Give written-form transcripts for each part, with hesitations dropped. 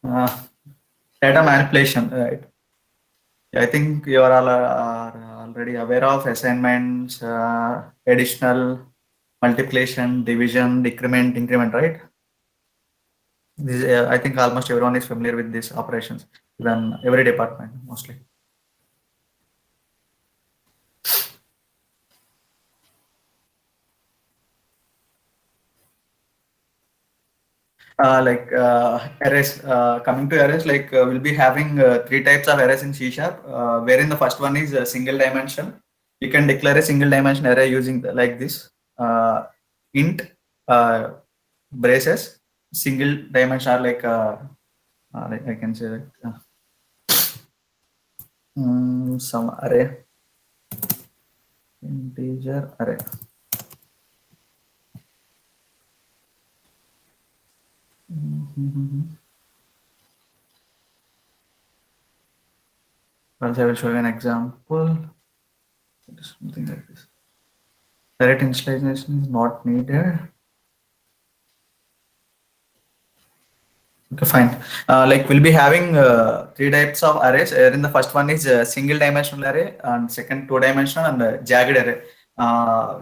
uh, data manipulation, right? I think you are all are already aware of assignments, additional, multiplication, division, decrement, increment, right? This, I think almost everyone is familiar with these operations, even every department mostly. Arrays, coming to arrays, we'll be having three types of arrays in C sharp, wherein the first one is a single dimension. You can declare a single dimension array using like this, int, uh, braces, single dimension, or like I can say that some array, integer array. Mhm. Once I will show you an example. Something like this. Direct initialization is not needed. Okay, fine. We'll be having three types of arrays. In the first one is single dimensional array, and second two dimensional, and jagged array.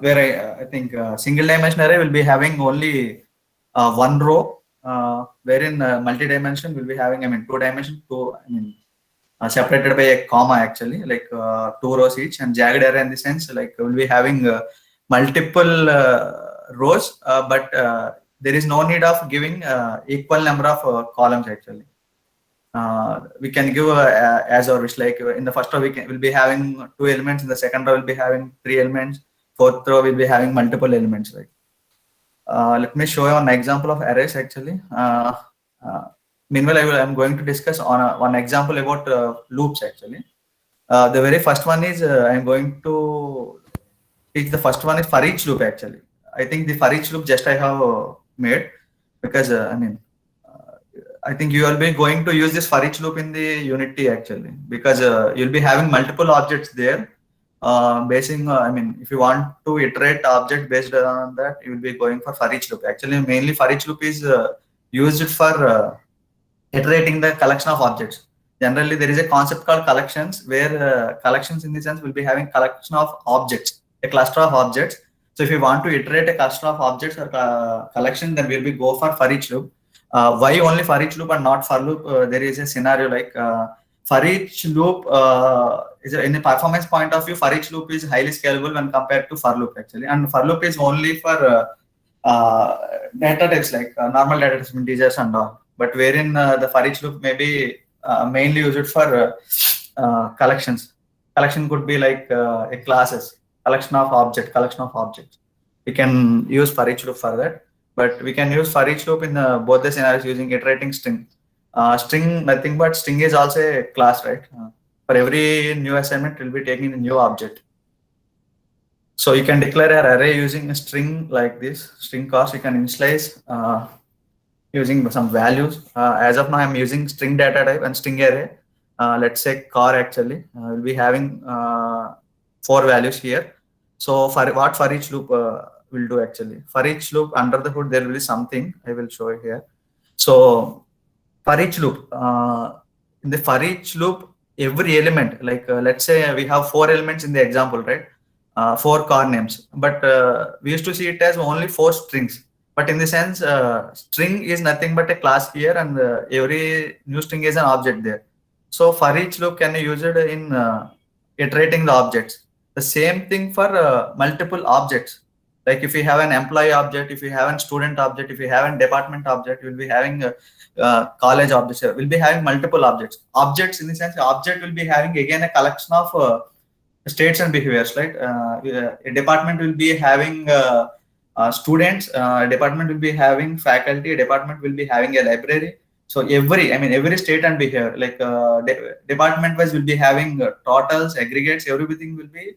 Where I think single dimensional array will be having only one row, wherein multi-dimension will be having, I mean, two dimension, two, I mean, separated by a comma actually, two rows each, and jagged array in the sense like we'll be having multiple rows, but there is no need of giving equal number of columns actually. We can give as our wish, like in the first row we'll be having two elements, in the second row we'll be having three elements, fourth row we'll be having multiple elements. Let me show you an example of arrays actually. Uh, Meanwhile, I'm going to discuss on one example about loops actually. The very first one is I'm going to teach. The first one is for each loop actually. I think the for each loop just I have made, because I think you will be going to use this for each loop in the Unity actually, because you'll be having multiple objects there. I mean, if you want to iterate object based on that, you will be going for each loop. Actually, mainly for each loop is used for iterating the collection of objects. Generally, there is a concept called collections, where collections in the sense will be having collection of objects, a cluster of objects. So if you want to iterate a cluster of objects or collection, then we'll be go for each loop. Why only for each loop and not for loop? There is a scenario for each loop is in a performance point of view. For each loop is highly scalable when compared to for loop actually, and for loop is only for uh, data types like normal data types, integers and all. But wherein the for each loop may be mainly used for collections. Collection could be like a classes, collection of objects. We can use for each loop for that, but we can use for each loop in both the scenarios using iterating string. String, nothing but string is also a class, right? For every new assignment, we'll be taking a new object. So you can declare an array using a string like this, string cost. You can initialize using some values. As of now, I'm using string data type and string array. Let's say car actually. We'll be having four values here. So for each loop will do actually. For each loop under the hood, there will be something I will show you here. So for each loop, in the for each loop, every element, let's say we have four elements in the example, right? Four car names, but we used to see it as only four strings. But in the sense, string is nothing but a class here, and every new string is an object there. So for each loop, can you use it in iterating the objects? The same thing for multiple objects. Like if you have an employee object, if you have a student object, if you have a department object, you'll be having college objects. We'll be having multiple objects. Objects in the sense, object will be having again a collection of states and behaviors, right? A department will be having students, a department will be having faculty, a department will be having a library. So every state and behavior, department wise, will be having totals, aggregates, everything will be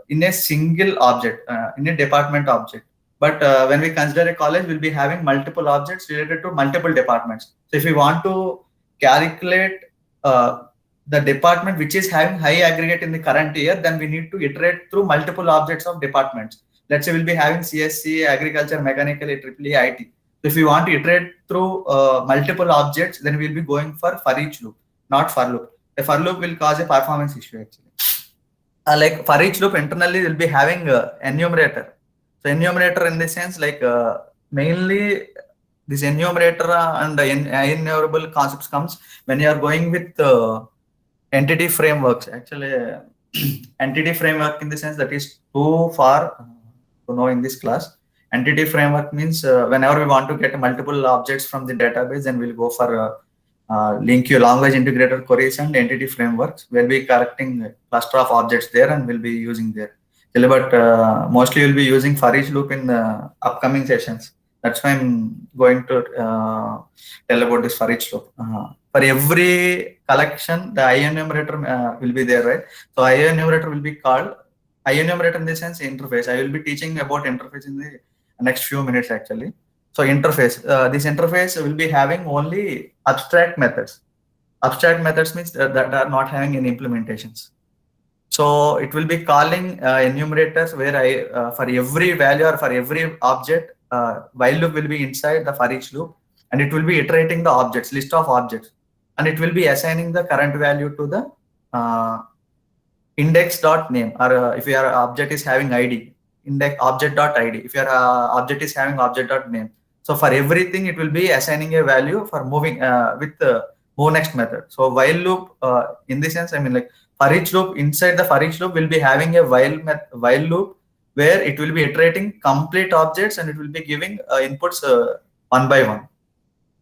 in a single object, in a department object. But when we consider a college, we'll be having multiple objects related to multiple departments. So if we want to calculate uh, the department which is having high aggregate in the current year, then we need to iterate through multiple objects of departments. Let's say we'll be having CSC, agriculture, mechanical, EEE, IT. If we want to iterate through multiple objects, then we'll be going for each loop, not for loop. A for loop will cause a performance issue actually. Like for each loop internally we'll be having enumerator. So enumerator in the sense like mainly this enumerator and enumerable concepts comes when you are going with entity frameworks. Actually, entity framework in the sense that is too far to know in this class. Entity framework means whenever we want to get multiple objects from the database, then we'll go for link your language integrator queries and entity frameworks. We'll be collecting a cluster of objects there and we'll be using there. But mostly we'll be using for each loop in upcoming sessions. That's why I'm going to tell about this for each loop. For every collection, the enumerator will be there, right? So enumerator will be called enumerator in the sense interface. I will be teaching about interface in the next few minutes actually. So interface, this interface will be having only abstract methods. Abstract methods means that are not having any implementations. So it will be calling enumerators where I for every value or for every object, while loop will be inside the for each loop, and it will be iterating the objects, list of objects, and it will be assigning the current value to the index dot name, or if your object is having id, index object dot id. If your object is having object dot name, so for everything it will be assigning a value for moving with the move next method. So while loop in this sense, I mean like for each loop, inside the for each loop will be having a while loop where it will be iterating complete objects and it will be giving inputs one by one.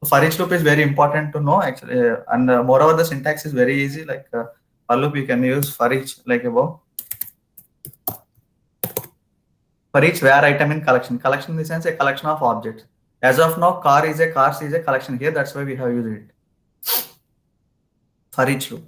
For each loop is very important to know actually, and moreover the syntax is very easy. Like for loop you can use for each like above. For each where item in collection. Collection in the sense a collection of objects. As of now, cars is a collection here. That's why we have used it for each loop.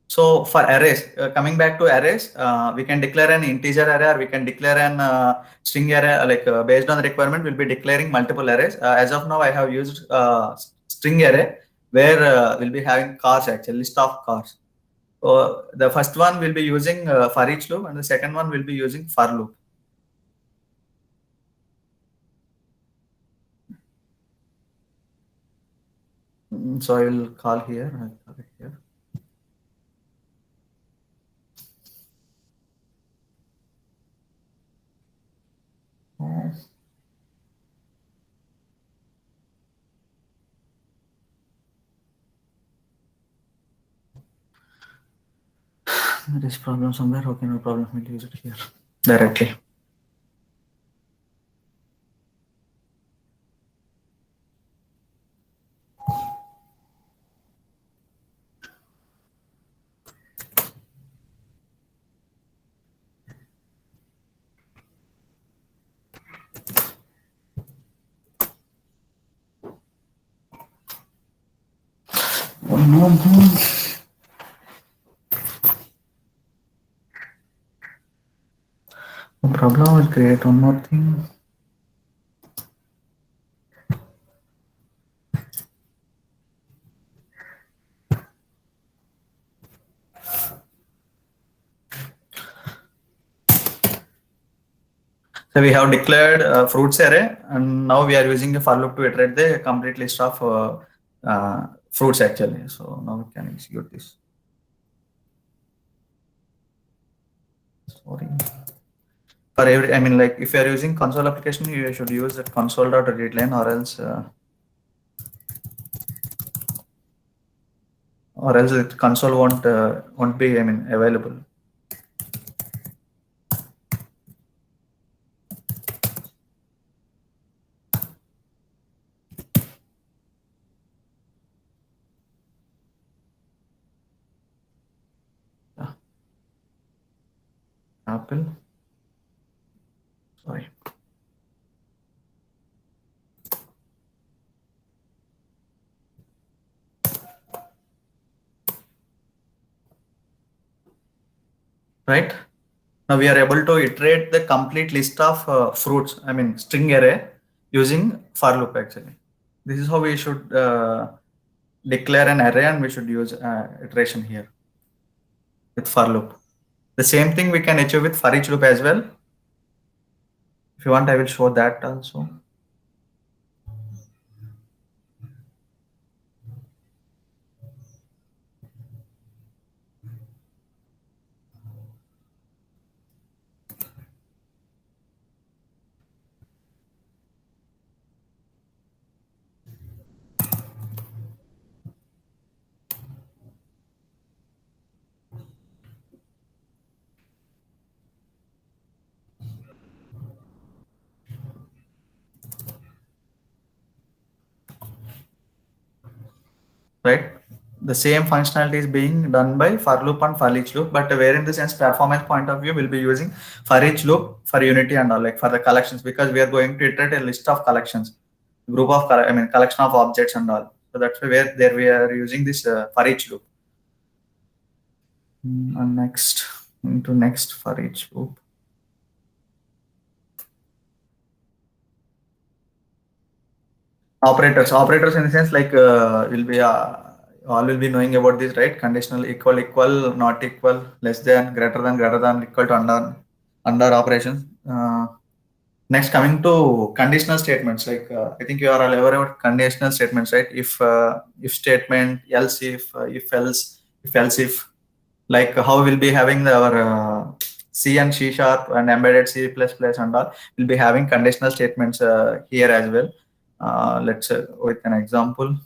So for arrays, coming back to arrays, we can declare an integer array or we can declare an string array. Like based on the requirement, we'll be declaring multiple arrays. As of now, I have used string array where we'll be having cars actually, list of cars. So the first one will be using for each loop and the second one will be using for loop. So I will call here. I'll call it here. There is problem somewhere. Okay, no problem. We'll use it here directly. No problem. I'll create one more thing. So we have declared fruits array, and now we are using a for loop to iterate the complete list of fruits actually. So now we can execute this. Sorry. For every, I mean, like if you are using console application, you should use the console.readline, or else the console won't be, I mean, available. Apple. Sorry. Right. Now we are able to iterate the complete list of fruits, I mean string array using for loop actually. This is how we should declare an array and we should use iteration here with for loop. The same thing we can achieve with for each loop as well. If you want, I will show that also. right? The same functionality is being done by for loop and for each loop, but where in the sense performance point of view, we'll be using for each loop for unity and all, like for the collections, because we are going to iterate a list of collections, group of, I mean, collection of objects and all. So that's where there we are using this for each loop. And next, into next for each loop. Operators in the sense like will be all will be knowing about this, right? Conditional, equal, not equal, less than, greater than, equal to, under operations. Next, coming to conditional statements, like I think you are all aware about conditional statements, right? If statement, else if else, if else if, like how we'll be having our C and C sharp and embedded C plus plus and all, we'll be having conditional statements here as well. Let's with an example.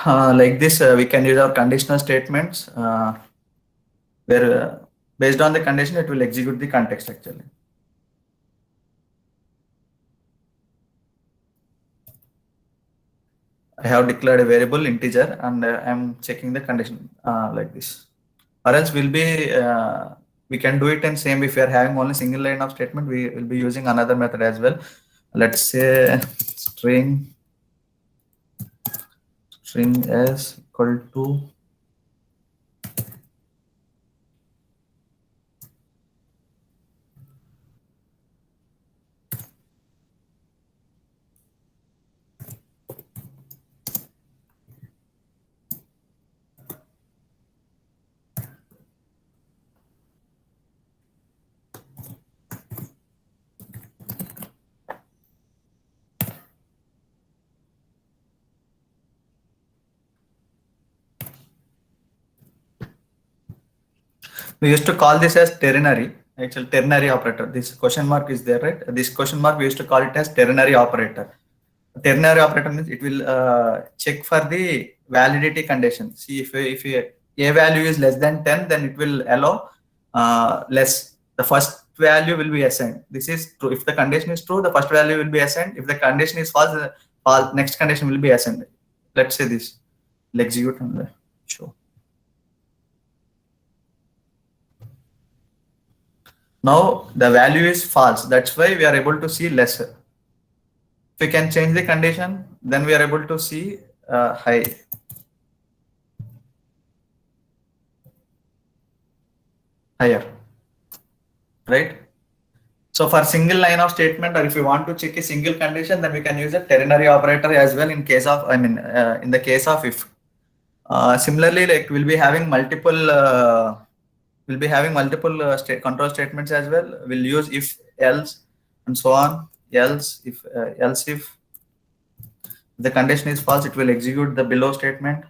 Uh, like this, we can use our conditional statements where based on the condition, it will execute the context actually. I have declared a variable integer and I'm checking the condition like this. Or else we can do it in same, if we are having only single line of statement, we will be using another method as well. Let's say string s equal to, we used to call this as ternary, actually ternary operator. This question mark is there, right? This question mark, we used to call it as ternary operator. Ternary operator means it will check for the validity condition. See, if a value is less than 10, then it will allow less. The first value will be assigned. This is true. If the condition is true, the first value will be assigned. If the condition is false, the next condition will be assigned. Let's say this. We'll execute on the show. Now the value is false. That's why we are able to see lesser. If we can change the condition, then we are able to see higher, right? So for single line of statement, or if you want to check a single condition, then we can use a ternary operator as well in case of, I mean, in the case of if. Similarly, like we'll be having multiple state control statements as well. We'll use if, else, and so on. Else if the condition is false, it will execute the below statement.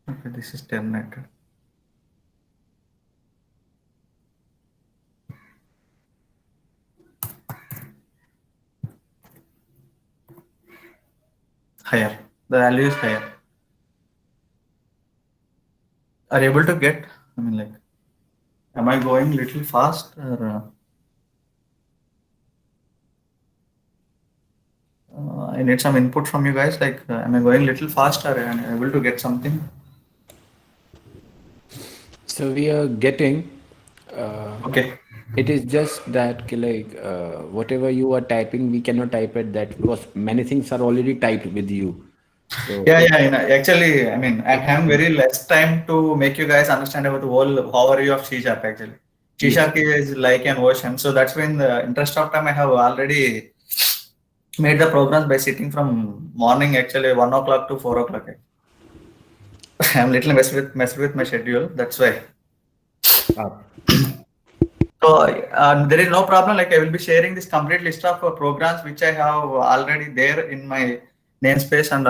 Okay, this is terminated. higher. The value is higher. Are you able to get? I mean, like, am I going little fast or I need some input from you guys? Like, am I going little fast or am I able to get something? So we are getting. Uh, Okay. it is just that like whatever you are typing, we cannot type it that because many things are already typed with you. So Yeah, it, yeah. Actually, I mean, I'm it having very less time to make you guys understand about the whole overview of C Sharp. Actually, C yes. Sharp is like an ocean, so that's when the interest of time I have already made the programs by sitting from morning actually 1 o'clock to 4 o'clock. I'm little messed with my schedule. That's why. Uh, So there is no problem. Like I will be sharing this complete list of programs which I have already there in my namespace and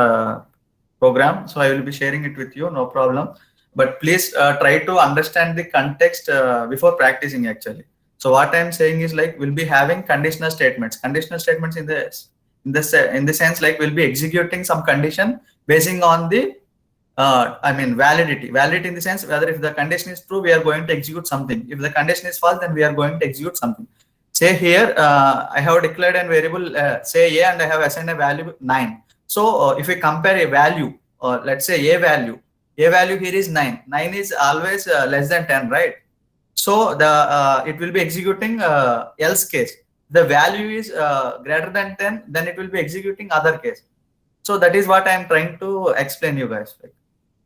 program. So I will be sharing it with you. No problem. But please try to understand the context before practicing actually. So what I'm saying is like we'll be having conditional statements. Conditional statements in the sense like we'll be executing some condition basing on the I mean validity. Validity in the sense whether if the condition is true, we are going to execute something. If the condition is false, then we are going to execute something. Say here, I have declared a variable, say a, and I have assigned a value 9. So if we compare a value, let's say a value here is 9. 9 is always less than 10, right? So the it will be executing else case. The value is greater than 10, then it will be executing other case. So that is what I am trying to explain you guys.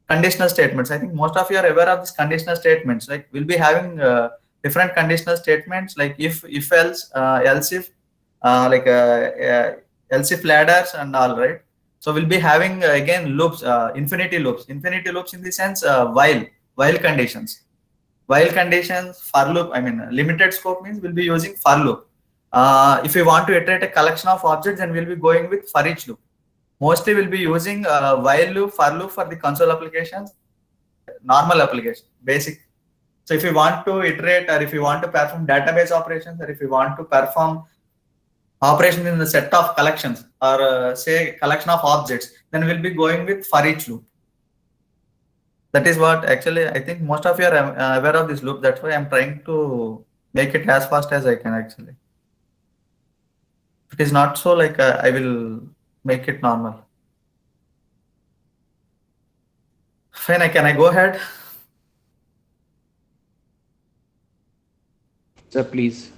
Conditional statements. I think most of you are aware of these conditional statements. Like we'll be having different conditional statements like if else, else if, like else if ladders and all, right? So we'll be having again loops, infinity loops in the sense while conditions. While conditions, for loop. I mean limited scope means we'll be using for loop. If we want to iterate a collection of objects, then we'll be going with for each loop. Mostly we'll be using while loop, for loop for the console applications, normal application, basic. So if you want to iterate or if you want to perform database operations or if you want to perform operations in the set of collections or say collection of objects, then we'll be going with for each loop. That is what actually I think most of you are aware of this loop. That's why I'm trying to make it as fast as I can actually. If it is not so, like I will make it normal. Fine, I go ahead. so please.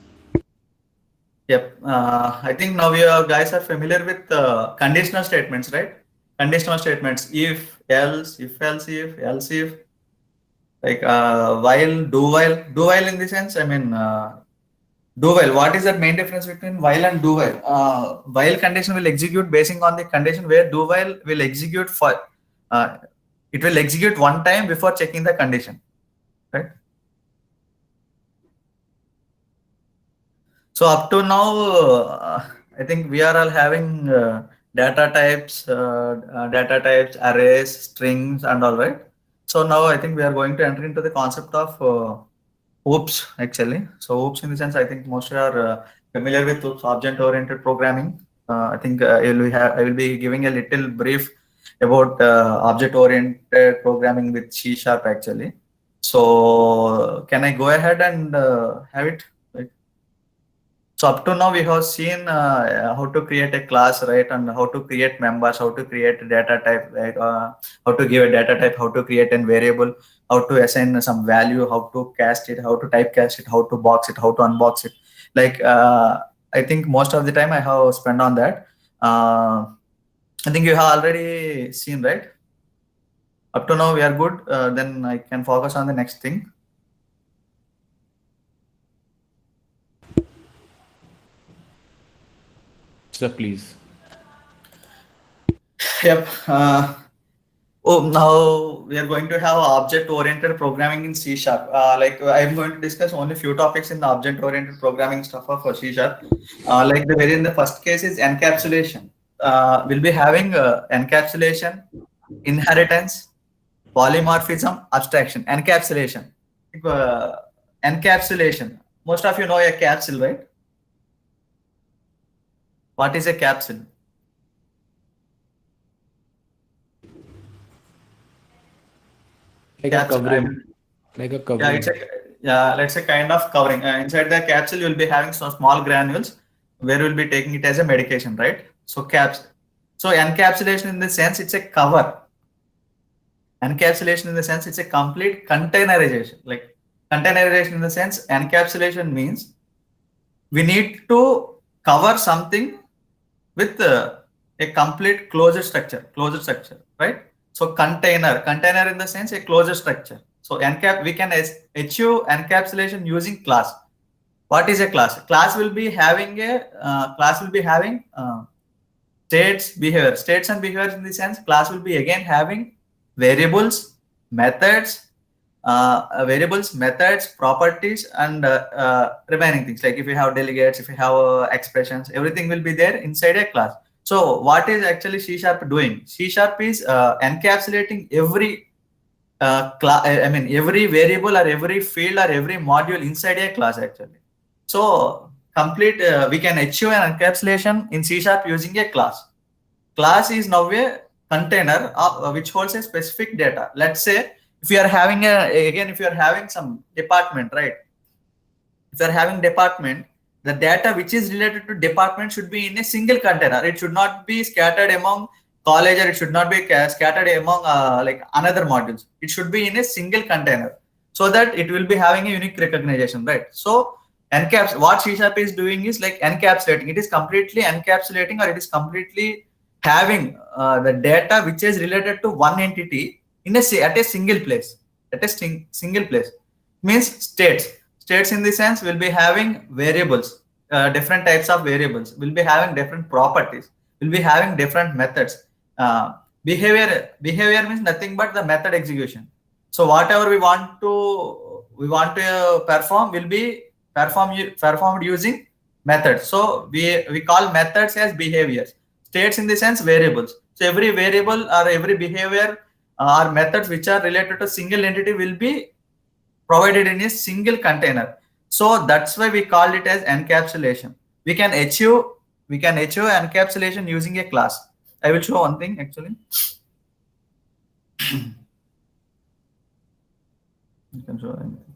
Yep. I think now you guys are familiar with conditional statements, right? Conditional statements: if else, if else, if. Like do while in the sense. I mean, do while. What is the main difference between while and do while? While condition will execute basing on the condition, where do while will execute for. Uh, it will execute one time before checking the condition, right? So up to now, I think we are all having data types, arrays, strings, and all, right. So now I think we are going to enter into the concept of OOPS actually. So OOPS in the sense I think most are familiar with OOPS, object-oriented programming. I think I will be giving a little brief about object-oriented programming with C Sharp actually. So can I go ahead and have it? Like, so up to now we have seen how to create a class, right, and how to create members, how to create a data type, right, how to give a data type, how to create a variable, how to assign some value, how to cast it, how to typecast it, how to box it, how to unbox it. Like I think most of the time I have spent on that. I think you have already seen, right? Up to now we are good. Then I can focus on the next thing. So please. Yep. Oh, now we are going to have object-oriented programming in C Sharp. Like I'm going to discuss only few topics in the object-oriented programming stuff of C Sharp. Like the very in the first case is encapsulation. We'll be having encapsulation, inheritance, polymorphism, abstraction. Encapsulation. Uh, Encapsulation. Most of you know a capsule, right? What is a capsule? Like a capsule. I covering, will, like a yeah, it's covering. a, yeah, let's say kind of covering. Inside the capsule, you will be having some small granules where we'll be taking it as a medication, right? So caps. So encapsulation in the sense it's a cover. Encapsulation in the sense it's a complete containerization. Like containerization in the sense encapsulation means we need to cover something with a complete closed structure, right? So container in the sense a closed structure. So we can achieve encapsulation using class. What is a class? Class will be having states and behaviors in the sense class will be again having variables, methods, properties, and remaining things like if you have delegates, if you have expressions, everything will be there inside a class. So what is actually C sharp doing? C sharp is encapsulating every every variable or every field or every module inside a class actually. So we can achieve an encapsulation in C sharp using a class. Class is now a container which holds a specific data. Let's say if you are having if you are having some department, right? If you are having department, the data which is related to department should be in a single container. It should not be scattered among college, or it should not be scattered among like another modules. It should be in a single container so that it will be having a unique recognition, right? So what C Sharp is doing is like encapsulating. It is completely encapsulating, or it is completely having the data which is related to one entity at a single place. At a single place means states in the sense will be having variables, different types of variables, will be having different properties, will be having different methods. Behavior means nothing but the method execution. So whatever we want to perform will be performed using methods. So we call methods as behaviors. States in the sense variables. So every variable or every behavior or methods which are related to single entity will be provided in a single container. So that's why we call it as encapsulation. We can achieve encapsulation using a class. I will show one thing actually. You can show anything.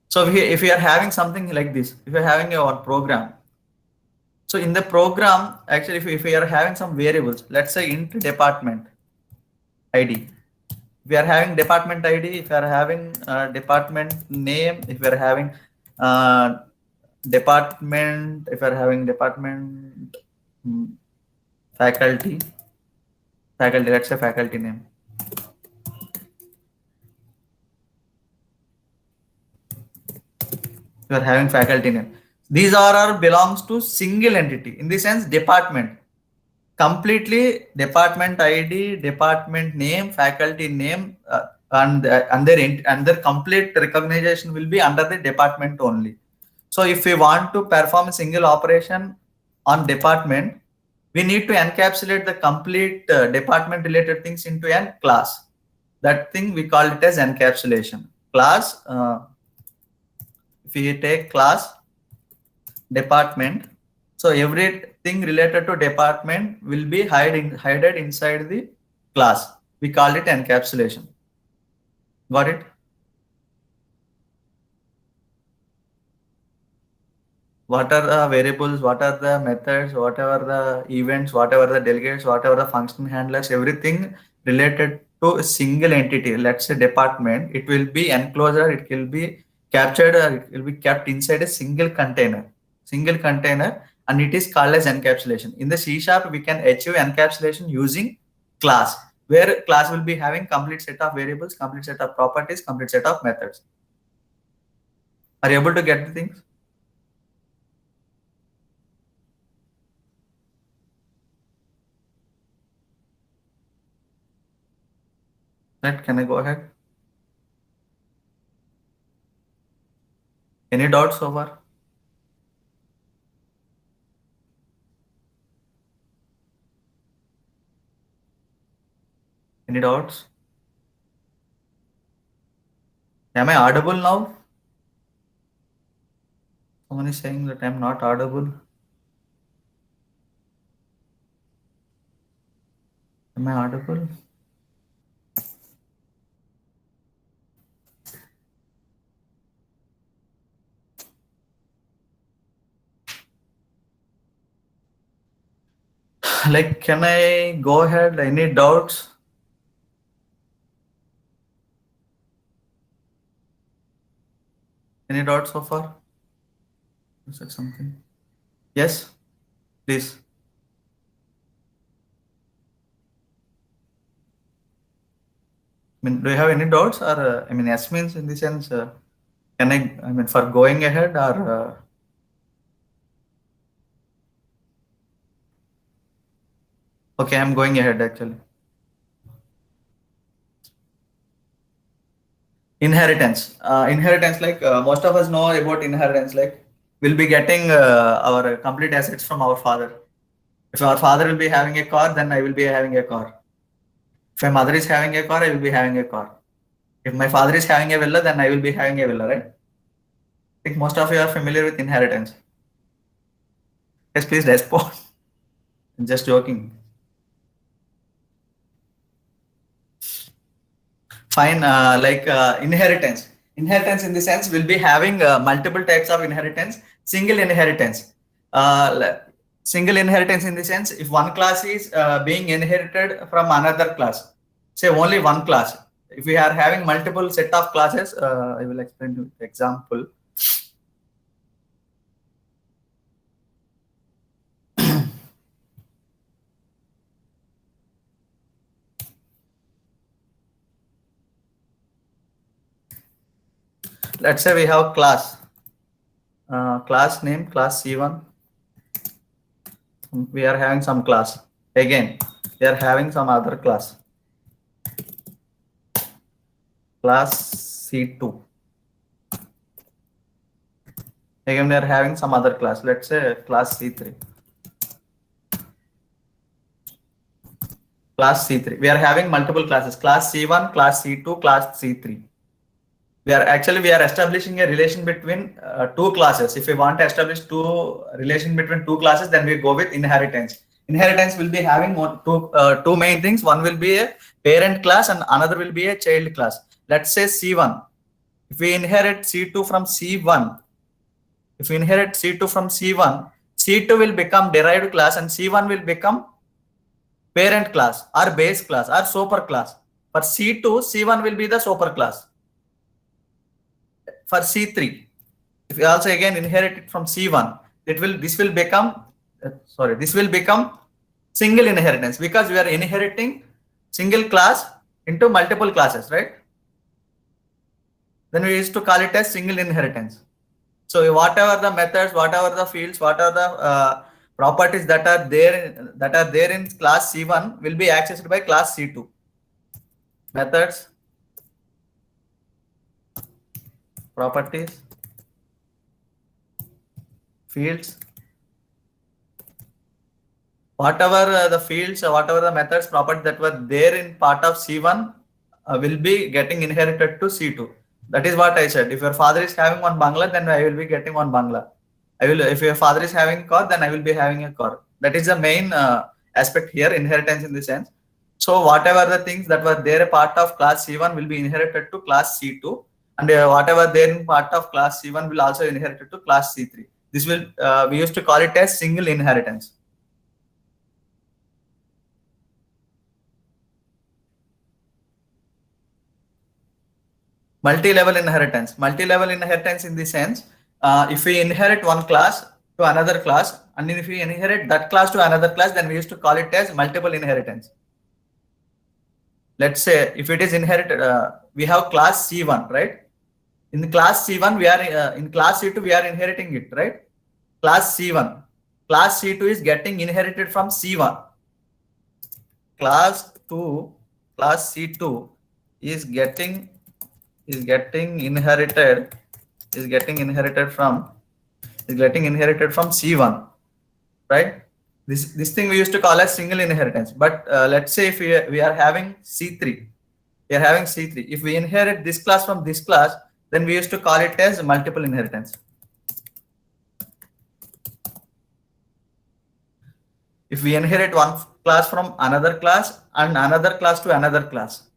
So if we are having something like this, if you're having a program, so in the program, actually, if we are having some variables, let's say int department ID. If we are having department ID, if we are having department name, if we are having uh, department, if we are having department mm, faculty, let's say faculty name. You are having faculty name. These are belongs to single entity in the sense department. Completely department ID, department name, faculty name, and their complete recognition will be under the department only. So if we want to perform a single operation on department, we need to encapsulate the complete department related things into a class. That thing we call it as encapsulation. Class, if we take class department, so everything related to department will be hidden inside the class. We call it encapsulation. Got it? What are the variables, what are the methods, whatever the events, whatever the delegates, whatever the function handlers, everything related to a single entity, let's say department, it will be enclosed, it will be captured, or it will be kept inside a single container, and it is called as encapsulation. In the C sharp, we can achieve encapsulation using class, where class will be having complete set of variables, complete set of properties, complete set of methods. Are you able to get the things? Right, can I go ahead? Any doubts so far? Any doubts? Am I audible now? Someone is saying that I'm not audible. Am I audible? Like, can I go ahead? Any doubts? Any doubts so far? You said something. Yes, please. I mean, do you have any doubts, or I mean, yes means in the sense, can I mean, for going ahead, or okay, I'm going ahead actually. Inheritance. Inheritance, like most of us know about inheritance. Like, we'll be getting our complete assets from our father. If our father will be having a car, then I will be having a car. If my mother is having a car, I will be having a car. If my father is having a villa, then I will be having a villa, right? I think most of you are familiar with inheritance. Yes, please respond. I'm just joking. Fine. Like inheritance. Inheritance in the sense will be having multiple types of inheritance. Single inheritance. Single inheritance in the sense, if one class is being inherited from another class, say only one class. If we are having multiple set of classes, I will explain you example. Let's say we have class. Class name class C1. We are having some class. Again, we are having some other class. Class C2. Again, we are having some other class. Let's say class C3. Class C3. We are having multiple classes. Class C1, class C2, class C3. We are establishing a relation between two classes. If we want to establish relation between two classes, then we go with inheritance. Inheritance will be having two main things. One will be a parent class and another will be a child class. Let's say C1. If we inherit C2 from C1, if we inherit C2 from C1, C2 will become derived class and C1 will become parent class or base class or super class. For C2, C1 will be the super class. For C3, if we also again inherit it from C1, this will become single inheritance, because we are inheriting single class into multiple classes, right? Then we used to call it as single inheritance. So whatever the methods, whatever the fields, what are the properties that are there in class C1 will be accessed by class C2. Methods, properties, fields, whatever the fields, whatever the methods, properties that were there in part of C1 will be getting inherited to C2. That is what I said. If your father is having one bangla, then I will be getting one bangla. If your father is having a car, then I will be having a car. That is the main aspect here, inheritance in the sense. So whatever the things that were there a part of class C1 will be inherited to class C2, and whatever there in part of class C1 will also inherited to class C3. This will we used to call it as single inheritance. Multi-level inheritance. Multi-level inheritance in the sense, if we inherit one class to another class, and if we inherit that class to another class, then we used to call it as multiple inheritance. Let's say if it is inherited, we have class C1, right? In class C1, we are in class C2, we are inheriting it, right? Class C1. Class C2 is getting inherited from C1. Class C2 is getting inherited from C1, right? This thing we used to call as single inheritance. But let's say if we are having C3, if we inherit this class from this class, then we used to call it as multiple inheritance. If we inherit one class from another class and another class to another class,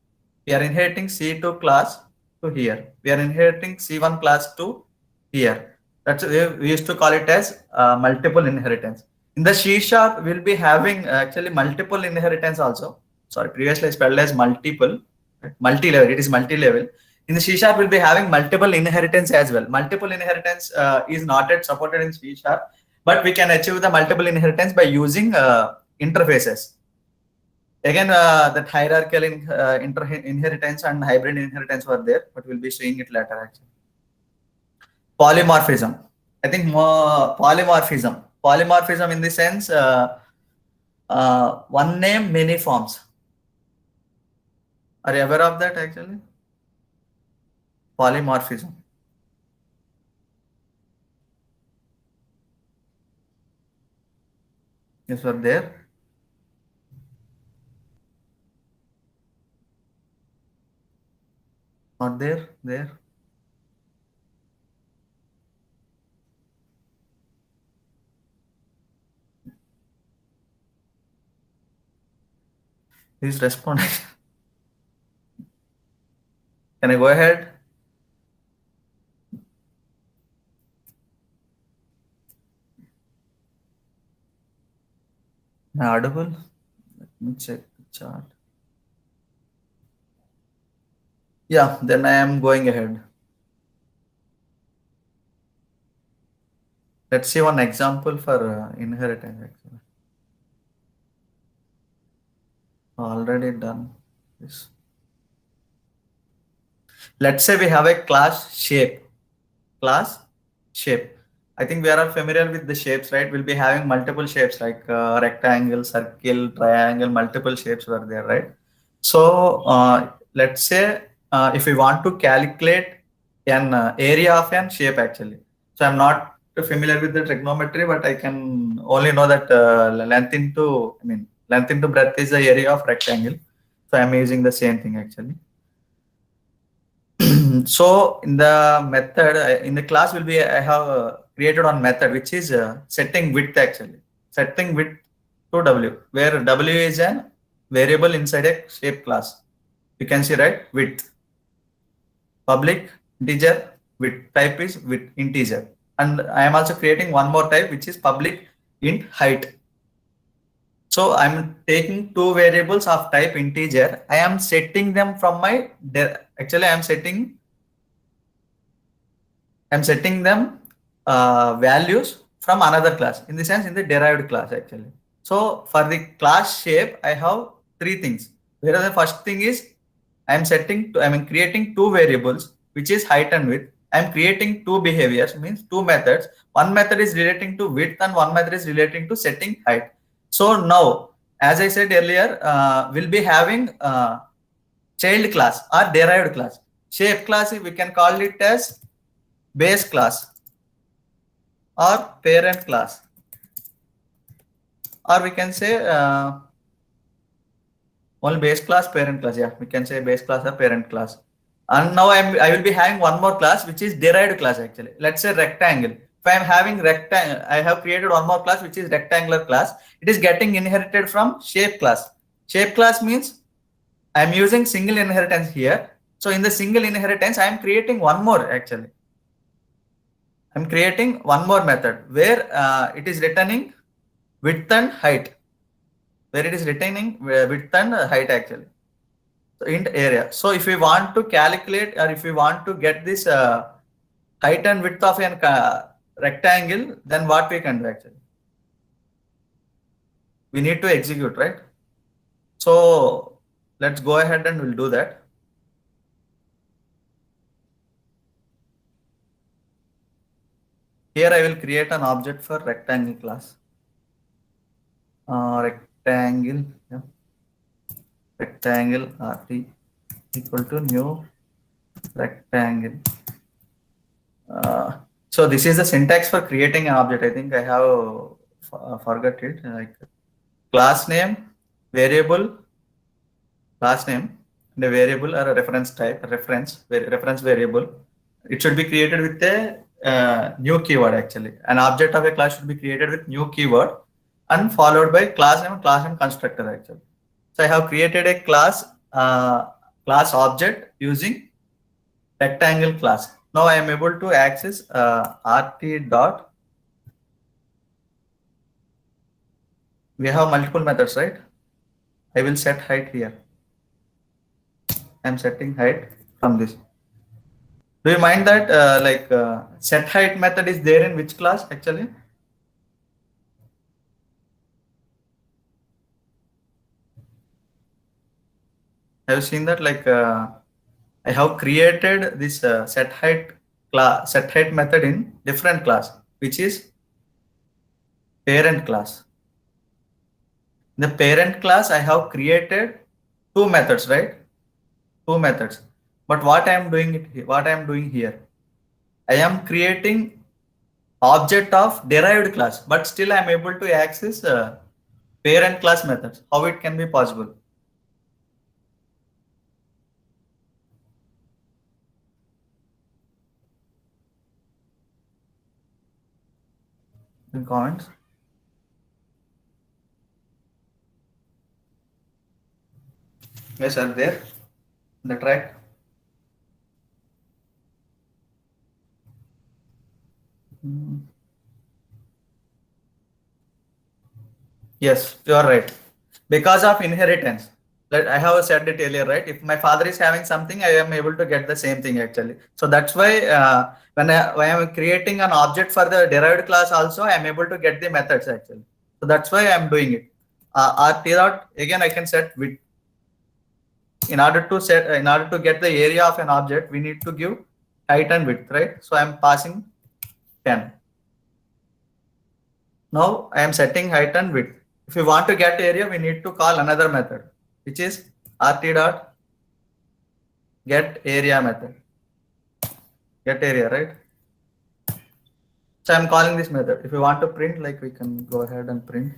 we are inheriting C2 class to here. We are inheriting C1 class to here. That's we used to call it as multiple inheritance. In the C sharp, we'll be having actually multiple inheritance also. Sorry, previously I spelled as multiple, multi-level. It is multi-level. In the C sharp, we'll be having multiple inheritance as well. Multiple inheritance is not yet supported in C sharp, but we can achieve the multiple inheritance by using interfaces. Again, that hierarchical inheritance and hybrid inheritance were there, but we'll be seeing it later actually. Polymorphism. I think more polymorphism. Polymorphism in the sense one name, many forms. Are you aware of that actually? Polymorphism. Yes, were there. Not there. There. Please respond. Can I go ahead? Am I audible? Let me check the chart. Yeah, then I am going ahead. Let's see one example for inheritance actually. Already done this. Let's say we have a class shape. Class shape. I think we are all familiar with the shapes, right? We'll be having multiple shapes like rectangle, circle, triangle, multiple shapes were there, right? So let's say if we want to calculate an area of an shape actually. So I'm not familiar with the trigonometry, but I can only know that length into breadth is the area of rectangle. So I'm using the same thing actually. So in the method in the class will be I have created one method which is setting width actually, setting width to w, where w is an variable inside a shape class. You can see, right? Width, public integer, width type is width integer, and I am also creating one more type which is public int height. So I'm taking two variables of type integer. I am setting them from my actually I'm setting them values from another class, in the sense in the derived class actually. So for the class shape, I have three things. Whereas the first thing is I'm creating two variables, which is height and width. I'm creating two behaviors, means two methods. One method is relating to width and one method is relating to setting height. So now, as I said earlier, we'll be having child class or derived class. Shape class, we can call it as base class or parent class, or we can say only base class, parent class. Yeah, we can say base class or parent class. And now I will be having one more class which is derived class actually. Let's say rectangle. If I am having rectangle, I have created one more class which is rectangular class. It is getting inherited from shape class. Shape class means I am using single inheritance here. So in the single inheritance, I am creating one more actually. I'm creating one more method where it is returning width and height, where it is returning width and height actually. So int area. So if we want to calculate or if we want to get this height and width of a rectangle, then what we can do actually? We need to execute, right? So let's go ahead and we'll do that. Here I will create an object for rectangle class. Rectangle, yeah. Rectangle rt equal to new rectangle. So this is the syntax for creating an object. I think I have forgot it. Like class name, variable, class name, and a variable or a reference type, reference variable. It should be created with a new keyword actually. An object of a class should be created with new keyword and followed by class name constructor actually. So I have created a class object using rectangle class. Now I am able to access rt dot We have multiple methods, right? I will set height here. I'm setting height from this. Do you mind that set height method is there in which class actually? Have you seen that? I have created this set height method in different class, which is parent class. In the parent class, I have created two methods, right? Two methods. But what I am doing here, I am creating object of derived class, but still I am able to access parent class methods. How it can be possible? In comments. Yes, are there the track? Yes, you are right. Because of inheritance. That I have said it earlier, right? If my father is having something, I am able to get the same thing actually. So that's why when I am creating an object for the derived class also, I am able to get the methods actually. So that's why I am doing it. RT dot again I can set width. In order to get the area of an object, we need to give height and width, right? So I am passing 10. Now I am setting height and width. If we want to get area, we need to call another method, which is RT dot get area method. Get area, right? So I'm calling this method. If you want to print, like we can go ahead and print.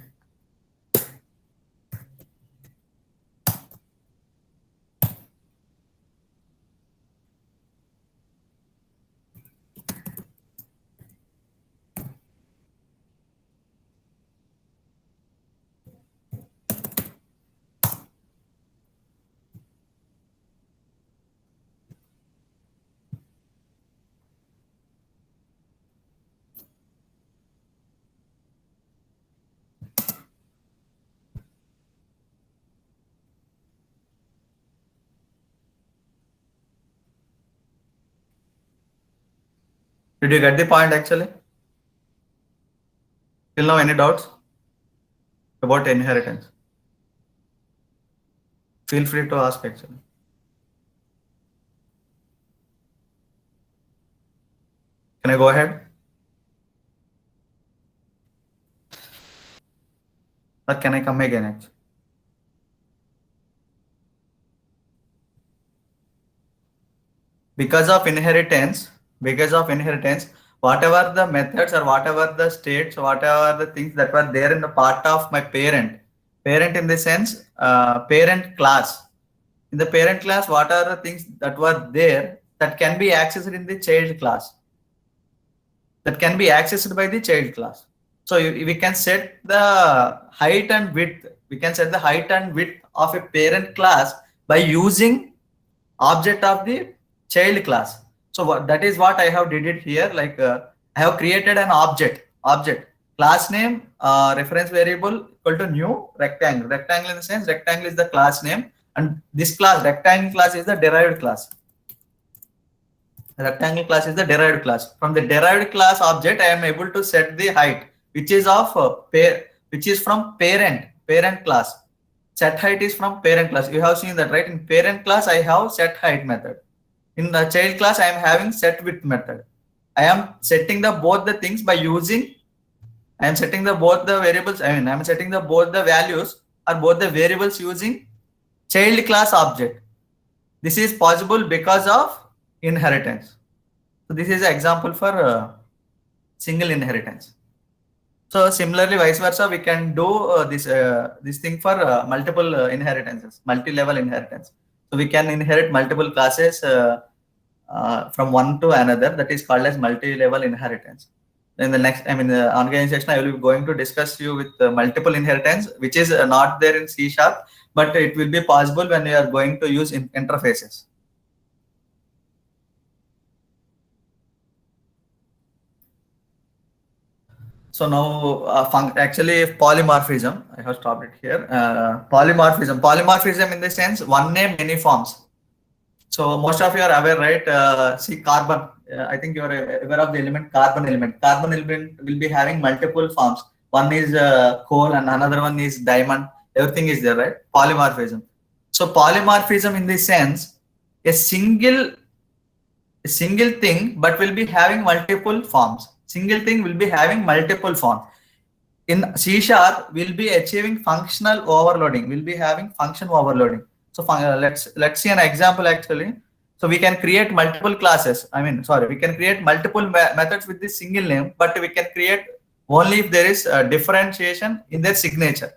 Did you get the point actually? Till now, any doubts about inheritance? Feel free to ask actually. Can I go ahead? Or can I come again actually? Because of inheritance, whatever the methods or whatever the states, whatever the things that were there in the part of my parent in the sense, parent class. In the parent class, what are the things that were there that can be accessed in the child class? That can be accessed by the child class. So we can set the height and width. We can set the height and width of a parent class by using object of the child class. So that is what I have did it here. I have created an object class name, reference variable equal to new rectangle. Rectangle in the sense rectangle is the class name, and this class rectangle class is the derived class. Rectangle class is the derived class. From the derived class object, I am able to set the height, which is of which is from parent class. Set height is from parent class. You have seen that, right? In parent class, I have set height method. In the child class, I am having set width method. I am setting the both the things by using. I am setting the both the variables. I am setting the both the values or both the variables using child class object. This is possible because of inheritance. So this is an example for single inheritance. So similarly, vice versa, we can do this thing for multiple inheritances, multi-level inheritance. So we can inherit multiple classes from one to another. That is called as multi-level inheritance. In the next, the ongoing session, I will be going to discuss you with multiple inheritance, which is not there in C#, but it will be possible when you are going to use interfaces. So now, actually, polymorphism. I have stopped it here. Polymorphism in the sense one name, many forms. So most of you are aware, right? See carbon. I think you are aware of the element carbon element. Carbon element will be having multiple forms. One is coal and another one is diamond. Everything is there, right? Polymorphism. So polymorphism in the sense a single thing, but will be having multiple forms. Single thing will be having multiple forms. In C sharp, we'll be achieving functional overloading. We'll be having function overloading. So let's see an example actually. So we can create multiple classes. We can create multiple methods with this single name, but we can create only if there is a differentiation in their signature.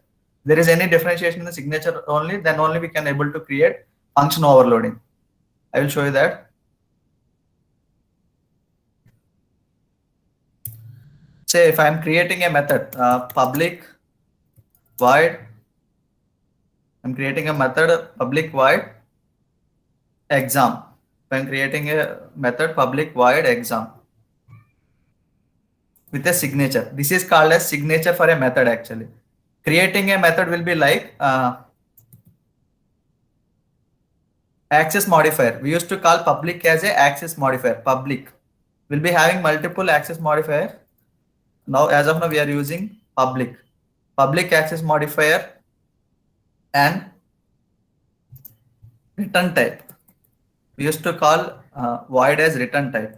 There is any differentiation in the signature only, then only we can able to create function overloading. I will show you that. Say if I am creating a method, public void, I'm creating a method public void exam. If I'm creating a method public void exam with a signature. This is called as signature for a method actually. Creating a method will be like access modifier. We used to call public as a access modifier. Public will be having multiple access modifier. Now as of now we are using public access modifier and return type. We used to call void as return type.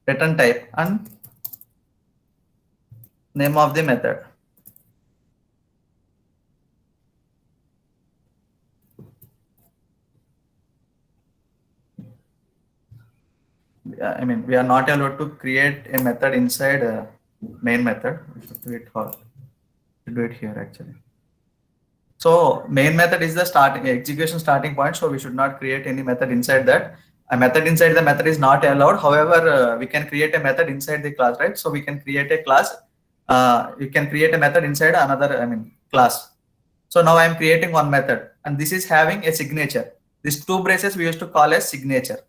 Return type and name of the method. We are not allowed to create a method inside a main method. We should do it here actually. So main method is the execution starting point. So we should not create any method inside that. A method inside the method is not allowed. However, we can create a method inside the class, right? So we can create a class. You can create a method inside another, class. So now I am creating one method and this is having a signature. These two braces we used to call as signature.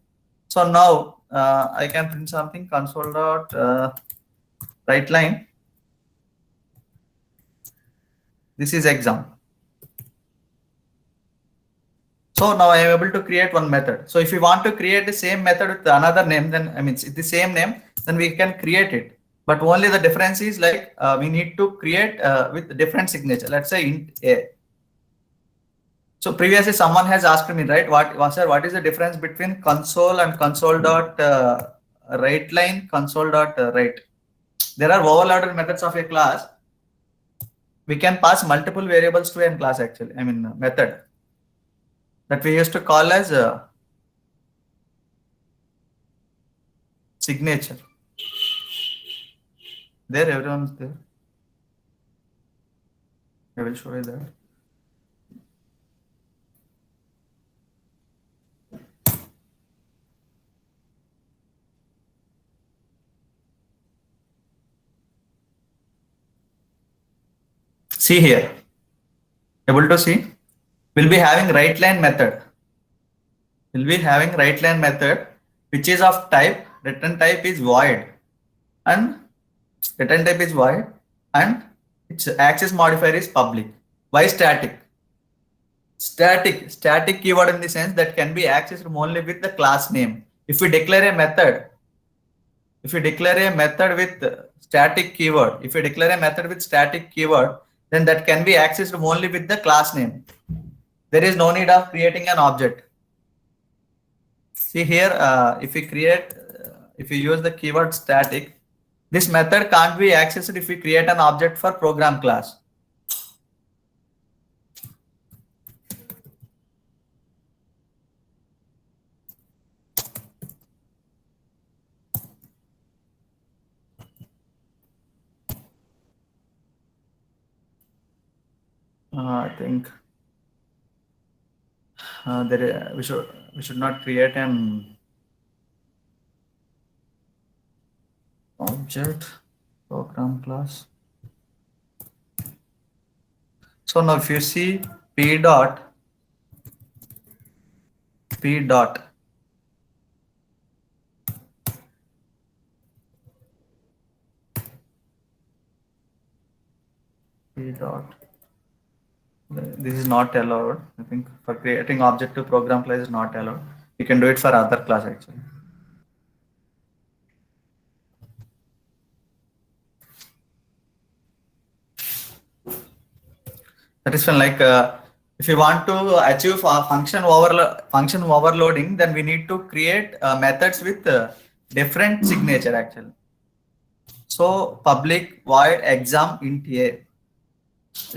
So now I can print something console dot write line. This is exam. So now I am able to create one method. So if you want to create the same method with another name, then it's the same name, then we can create it. But only the difference is like we need to create with different signature. Let's say int a. So previously someone has asked me, right? What is the difference between console and console dot write line, console dot write? There are overloaded methods of a class. We can pass multiple variables to a class actually. Method that we used to call as signature. There, everyone's there. I will show you that. See here. Able to see? We'll be having write line method. We'll be having write line method, which is of type, return type is void, and return type is void, and its access modifier is public. Why static? Static keyword in the sense that can be accessed only with the class name. If we declare a method with static keyword, then that can be accessed only with the class name. There is no need of creating an object. See here, if we use the keyword static, this method can't be accessed if we create an object for program class. I think we should not create an object program class. So now if you see p dot dot. This is not allowed. I think for creating objective program class is not allowed. You can do it for other class actually. That is when like if you want to achieve function overloading, then we need to create methods with different signature actually. So public void exam int a.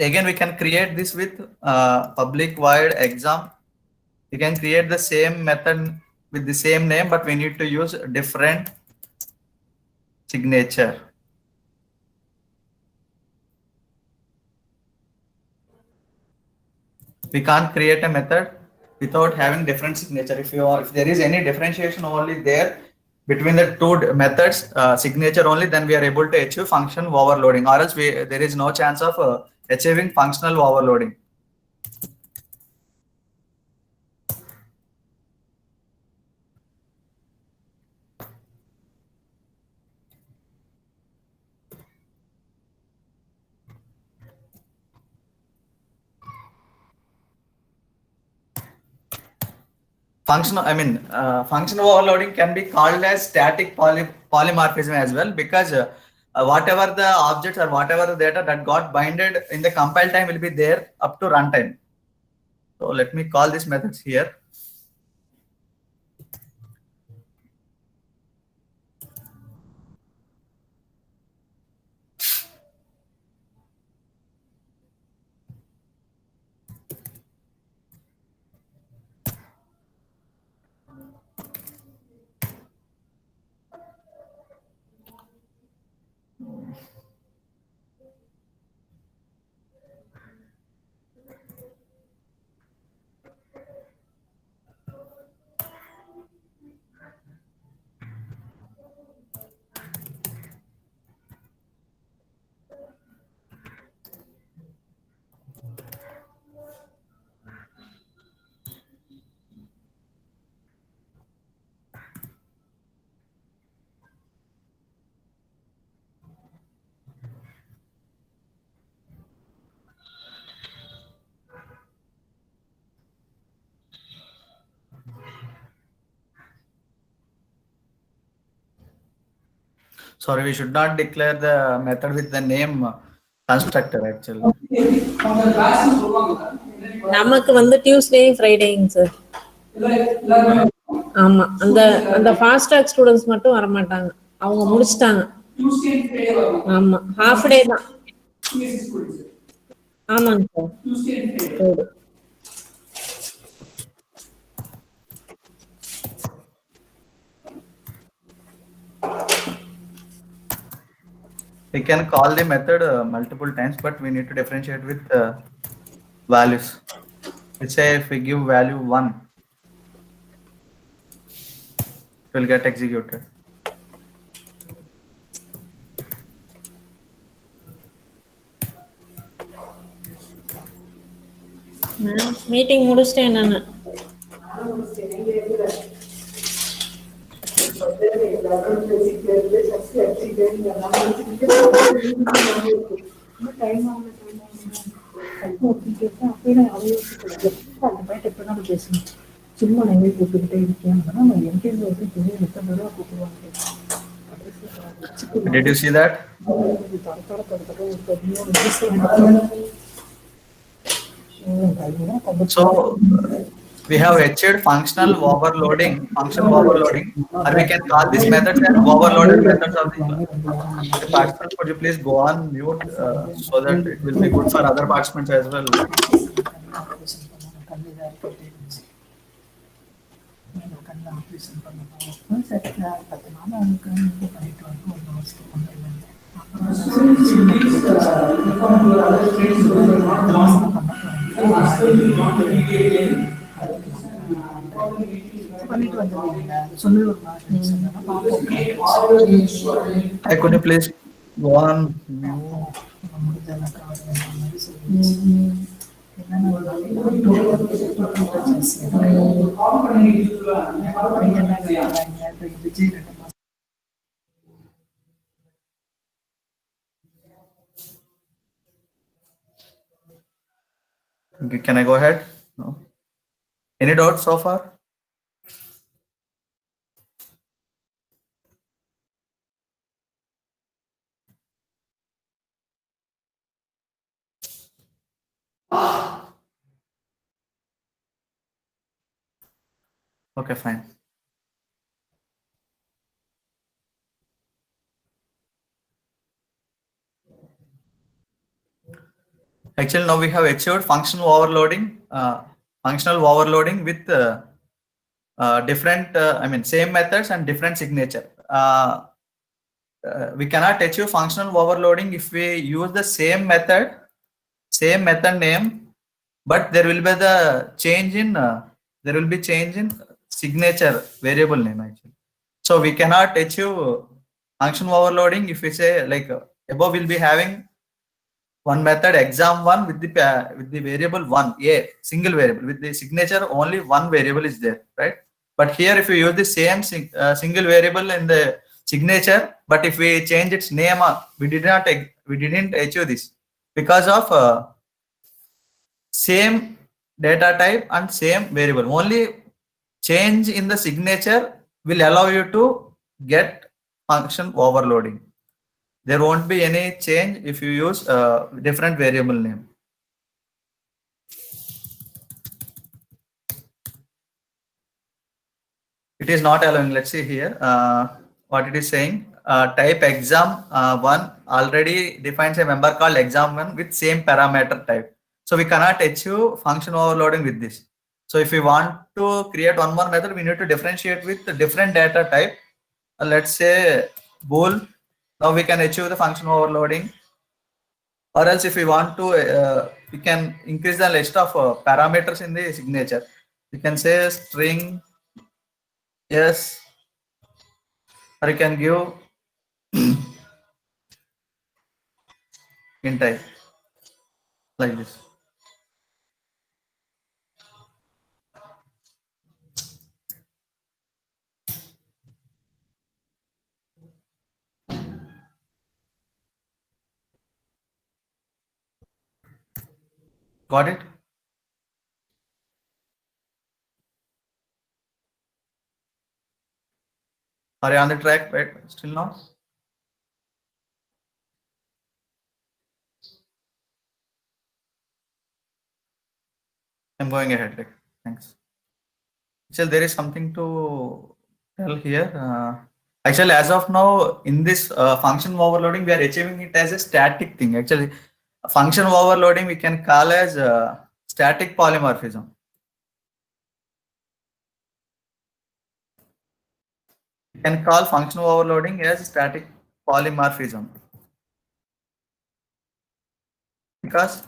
Again, we can create this with public void exam. We can create the same method with the same name, but we need to use different signature. We can't create a method without having different signature. If there is any differentiation only there between the two methods signature only, then we are able to achieve function overloading, or else there is no chance of achieving functional overloading. Function overloading can be called as static polymorphism as well, because whatever the objects or whatever the data that got binded in the compile time will be there up to runtime. So let me call these methods here. Sorry, we should not declare the method with the name constructor actually. நமக்கு வந்து Tuesday ஃப்ரைடேங்க sir. ஆமா, அந்த அந்த fast track students மட்டும் வர மாட்டாங்க, அவங்க முடிச்சிட்டாங்க. ஆமா, ஹாஃப் டே தான். ஆமாங்க sir. We can call the method multiple times, but we need to differentiate with values. Let's say if we give value 1, it will get executed. Meeting முடிச்சிட்டேன் நான். சும்மா நெஞ்சை கூப்பிட்டுக்கிட்டே இருக்கேன். Did you see that? So we have achieved function overloading, or we can call this method as overloaded methods of the class. Participants, could you please go on mute so that it will be good for other participants as well. Hey, could you please go on mute? Okay, can I go ahead? No. Any doubts so far? Okay, fine. Actually, now we have achieved functional overloading with different, I mean, same methods and different signature. We cannot achieve functional overloading if we use the same method name, but there will be the change in signature variable name actually. So we cannot achieve functional overloading if we say like above will be having one method exam1 with the variable one, a single variable with the signature, only one variable is there, right? But here if we use the same single variable in the signature, but if we change its name, we didn't achieve this because of same data type and same variable. Only change in the signature will allow you to get function overloading. There won't be any change if you use different variable name. It is not allowing. Let's see here what it is saying. Type exam1 already defines a member called exam1 with same parameter type. So we cannot achieve function overloading with this. So if we want to create one more method, we need to differentiate with the different data type. Let's say bool. Now we can achieve the function overloading. Or else if we want to, we can increase the list of parameters in the signature. You can say string yes, or you can give int type like this. Got it? Are you on the track? Wait, still not? I'm going ahead. Like, thanks. Actually, there is something to tell here. Actually, as of now, in this function overloading, we are achieving it as a static thing. Actually, function overloading we can call as static polymorphism. We can call functional overloading as static polymorphism because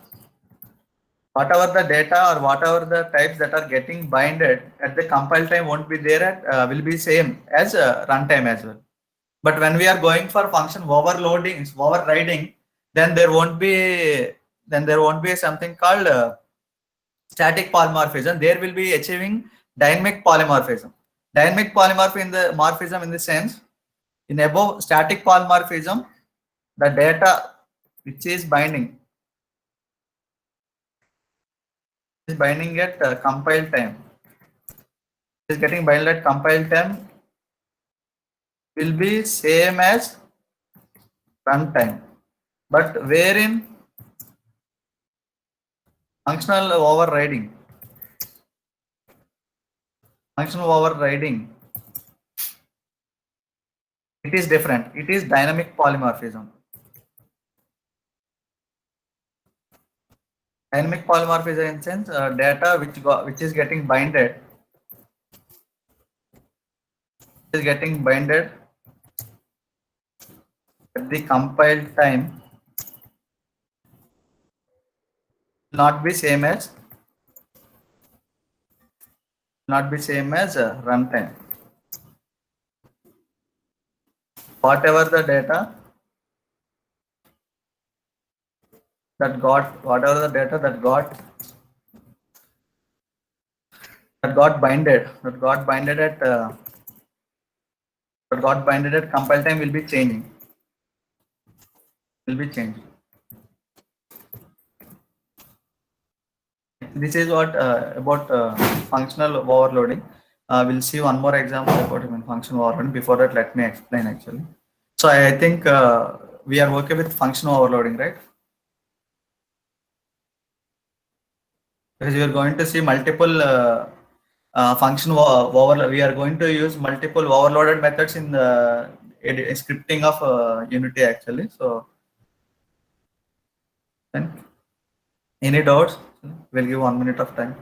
whatever the data or whatever the types that are getting binded at the compile time won't be there at will be same as runtime as well. But when we are going for function overriding, then there won't be something called static polymorphism. There will be achieving dynamic polymorphism. Dynamic polymorphism in the sense, in above static polymorphism, the data which is binding at compile time is getting binded at compile time will be same as runtime, but wherein functional overriding it is different. It is dynamic polymorphism. Dynamic polymorphism in sense data which is getting binded at the compile time will not be same as runtime. Whatever the data that got binded at compile time will be changing. this is what about functional overloading. We'll see one more example about functional overloading. Before that, let me explain actually. So I think we are working with functional overloading, right? Because we are going to see multiple we are going to use multiple overloaded methods in the scripting of Unity actually. So then, any doubts? We'll give 1 minute of time.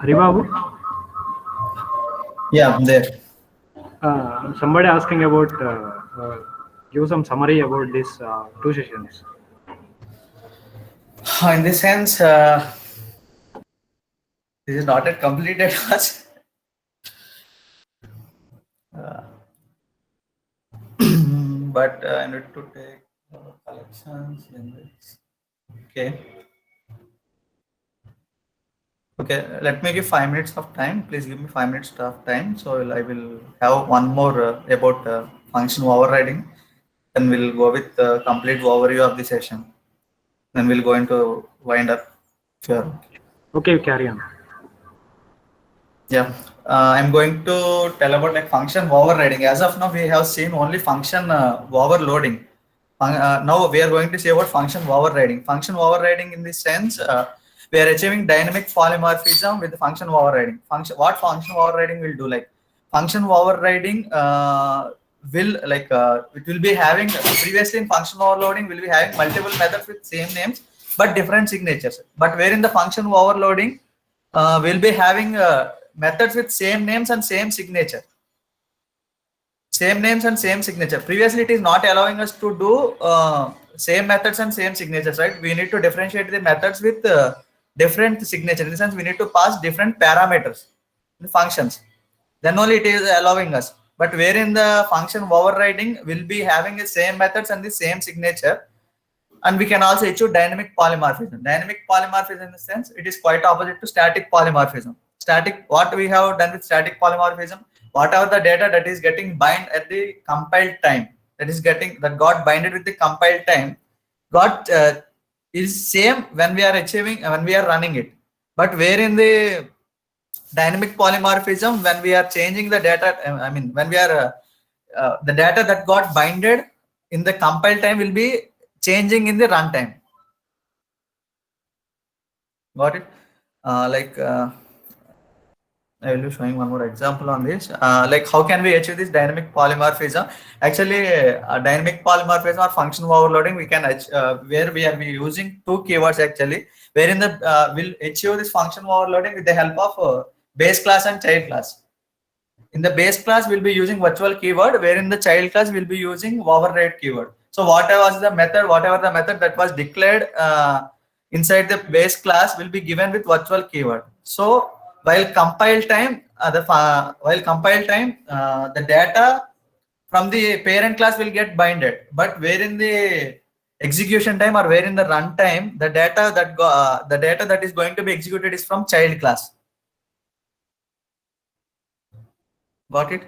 Haribabu, Yeah, I'm there. somebody asking about give some summary about these two sessions. In this sense, this is not yet completed. But I need to take collections. Okay. Okay, let me give 5 minutes of time. Please give me 5 minutes of time. So I will have one more about function overriding. Then we'll go with the complete overview of the session. Then we'll go into wind up. Sure. Okay, carry on. Yeah, I'm going to tell about like function overriding. As of now, we have seen only function overloading. Now we are going to see about function overriding. Function overriding in this sense, we are achieving dynamic polymorphism with the function overriding. What function overriding will do? Like function overriding it will be having previously in function overloading will be having multiple methods with same names but different signatures. But where in the function overloading we'll be having methods with same names and same signature. Same names and same signature. Previously, it is not allowing us to do same methods and same signatures, right? We need to differentiate the methods with different signature. In the sense, we need to pass different parameters, the functions. Then only it is allowing us. But wherein the function overriding will be having the same methods and the same signature, and we can also achieve dynamic polymorphism. Dynamic polymorphism in the sense, it is quite opposite to static polymorphism. Static, what we have done with static polymorphism, whatever the data that is getting bind at the compiled time, that got binded with the compiled time, got is same when we are running it. But where in the dynamic polymorphism, when we are changing the data, when we are the data that got binded in the compile time will be changing in the runtime. Got it? I will be showing one more example on this. Like how can we achieve this dynamic polymorphism? Actually, dynamic polymorphism or function overloading, we can where we are using two keywords actually, wherein the will achieve this function overloading with the help of base class and child class. In the base class, we'll be using virtual keyword, wherein the child class will be using override keyword. So whatever was the method, whatever the method that was declared inside the base class will be given with virtual keyword. So while compile time, the data from the parent class will get binded, but wherein the execution time or wherein the runtime, the data that is going to be executed is from child class. Got it?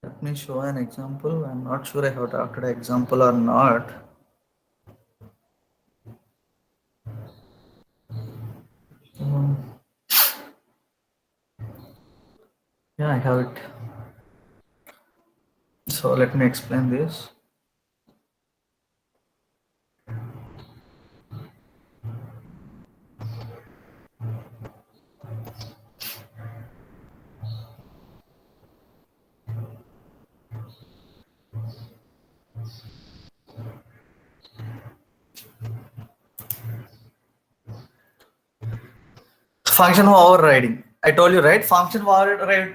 Let me show an example. I'm not sure I have talked an example or not. Yeah, I have it. So let me explain this. Function overriding. I told you, right? Function overriding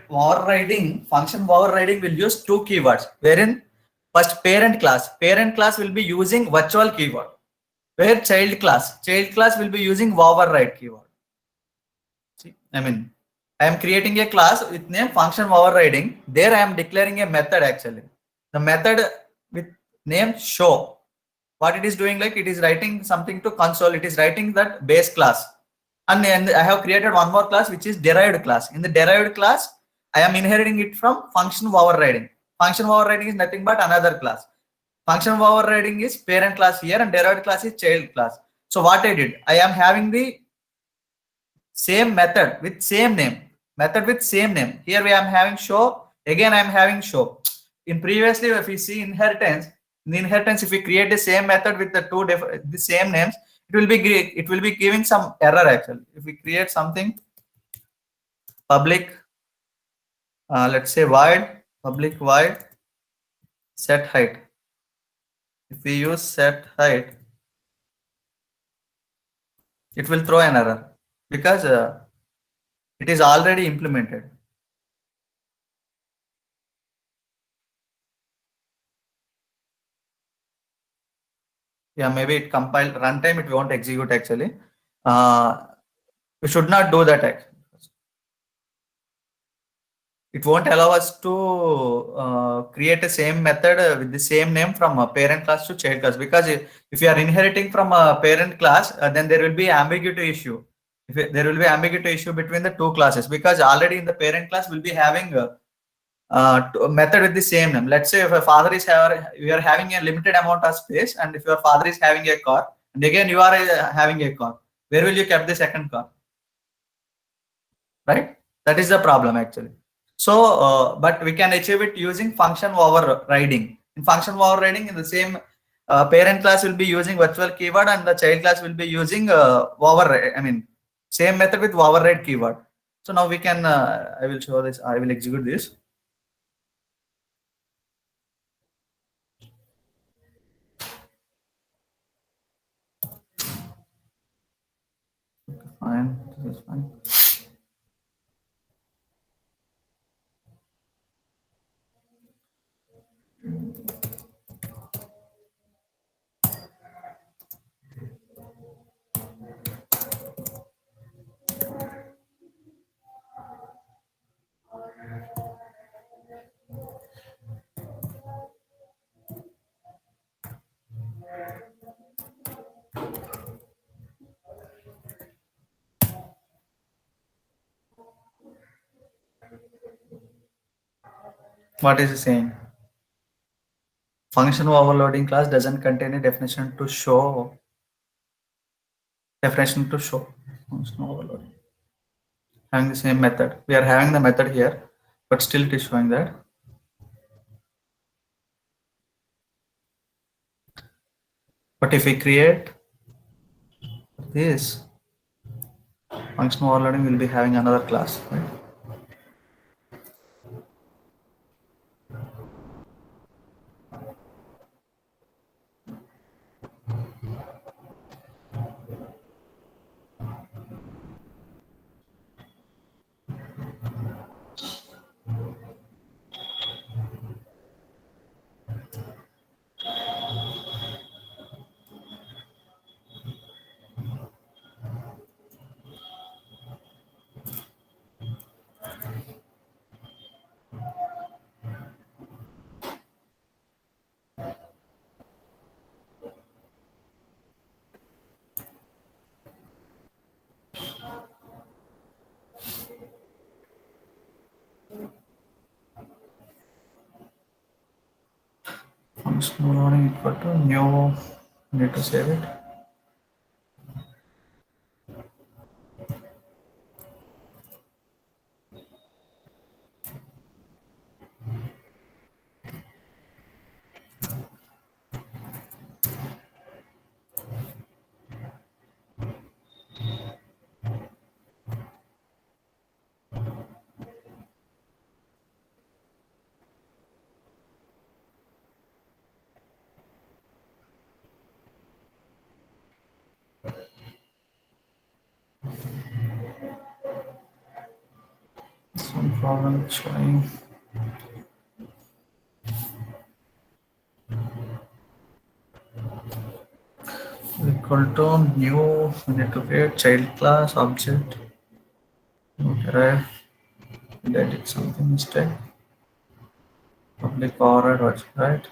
will use two keywords, wherein first parent class will be using virtual keyword, where child class will be using override keyword. See, I am creating a class with name function overriding. There I am declaring a method actually. The method with name show. What it is doing, like it is writing something to console. It is writing that base class. And I have created one more class which is derived class. In the derived class, I am inheriting it from function overriding. Function overriding is nothing but another class. Function overriding is parent class here and derived class is child class. So what I did, I am having the same method with same name. Here we am having show. Again I am having show. In previously, if we see inheritance, in the inheritance, if we create the same method with the same names, it will be giving some error actually. If we create something public, let's say public void set height. If we use set height, it will throw an error because it is already implemented. Yeah, maybe it compiled runtime, it won't execute actually. We should not do that actually. It won't allow us to create a same method with the same name from a parent class to child class, because if you are inheriting from a parent class, then there will be ambiguity issue. There will be ambiguity issue between the two classes, because already in the parent class will be having a method with the same name. Let's say if a father is you are having a limited amount of space, and if your father is having a car, and again you are having a car, where will you keep the second car? Right? That is the problem actually. So, but we can achieve it using function overriding. In function overriding, in the same parent class will be using virtual keyword, and the child class will be using same method with override keyword. So now we can, I will show this, I will execute this. Fine, this is fine. What is it saying? Function overloading class doesn't contain a definition to show. Function overloading. Having the same method. We are having the method here, but still it is showing that. But if we create this, Functional overloading will be having another class, right? Functional overloading equal to new. Need to save it. Some problem showing. Equal to new. We need to create child class object. Okay, did I did something mistake? Public override, right?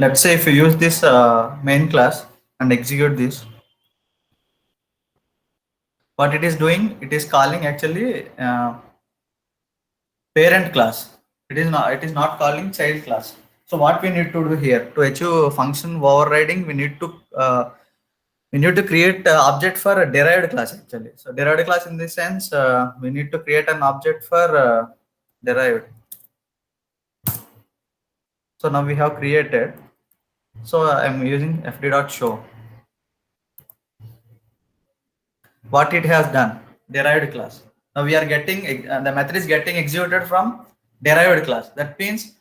Let's say if you use this main class and execute this, what it is doing, it is calling actually parent class. It is not calling child class. So what we need to do here to achieve function overriding, we need to create an object for a derived class actually. So derived class in this sense, we need to create an object for derived. So now we have created. So I'm using fd.show. What it has done, derived class. Now we are getting the method is getting executed from derived class. That means,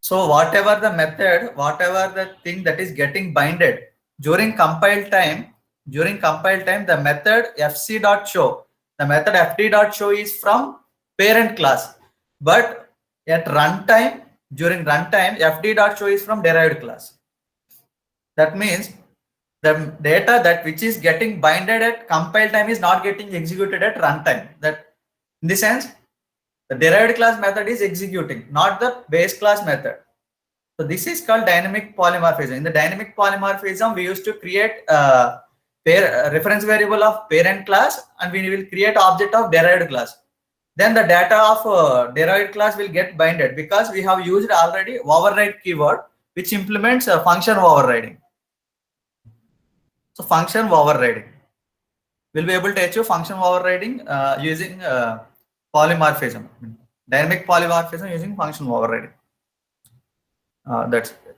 so whatever the method, whatever the thing that is getting binded during compile time, the method fc.show, the method fd.show is from parent class, but at runtime, during runtime, fd.show is from derived class. That means the data that which is getting binded at compile time is not getting executed at runtime. That in the sense, the derived class method is executing, not the base class method. So this is called dynamic polymorphism. In the dynamic polymorphism, we used to create a reference variable of parent class, and we will create object of derived class. Then the data of derived class will get binded because we have used already override keyword, which implements a function overriding. So function overriding, we'll be able to achieve function overriding using polymorphism, dynamic polymorphism using function overriding. That's it.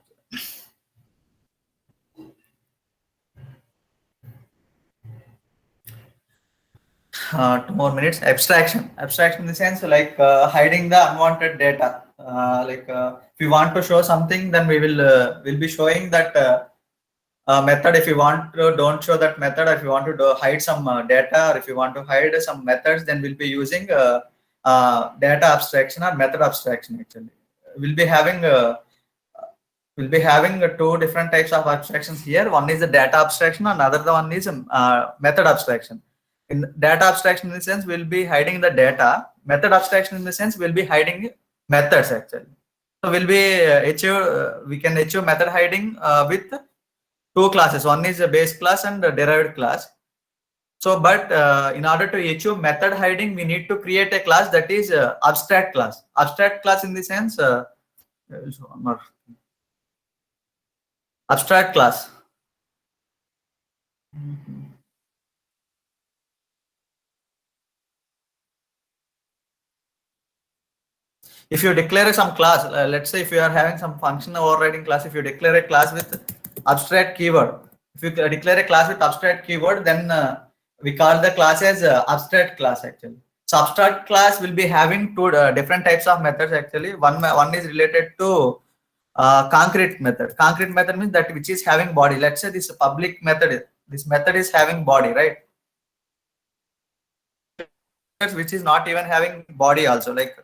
2 more minutes. Abstraction in the sense like hiding the unwanted data. If you want to show something, then we'll be showing that method. If you want to don't show that method, if you want to hide some data, or if you want to hide some methods, then we'll be using data abstraction or method abstraction. Actually, we'll be having two different types of abstractions here. One is the data abstraction, and another one is method abstraction. In data abstraction, in the sense, we'll be hiding the data. Method abstraction, in the sense, we'll be hiding methods actually. So we'll be we can achieve method hiding with two classes. One is a base class and a derived class. So, but in order to achieve method hiding, we need to create a class that is abstract class. Abstract class in the sense, abstract class. If you declare some class, let's say if you are having some function overriding class, if you declare a class with abstract keyword, if you declare a class with abstract keyword, then we call the class as abstract class actually. So abstract class will be having two different types of methods actually. One is related to concrete method. Concrete method means that which is having body. Let's say this public method. This method is having body, right? Which is not even having body also. Like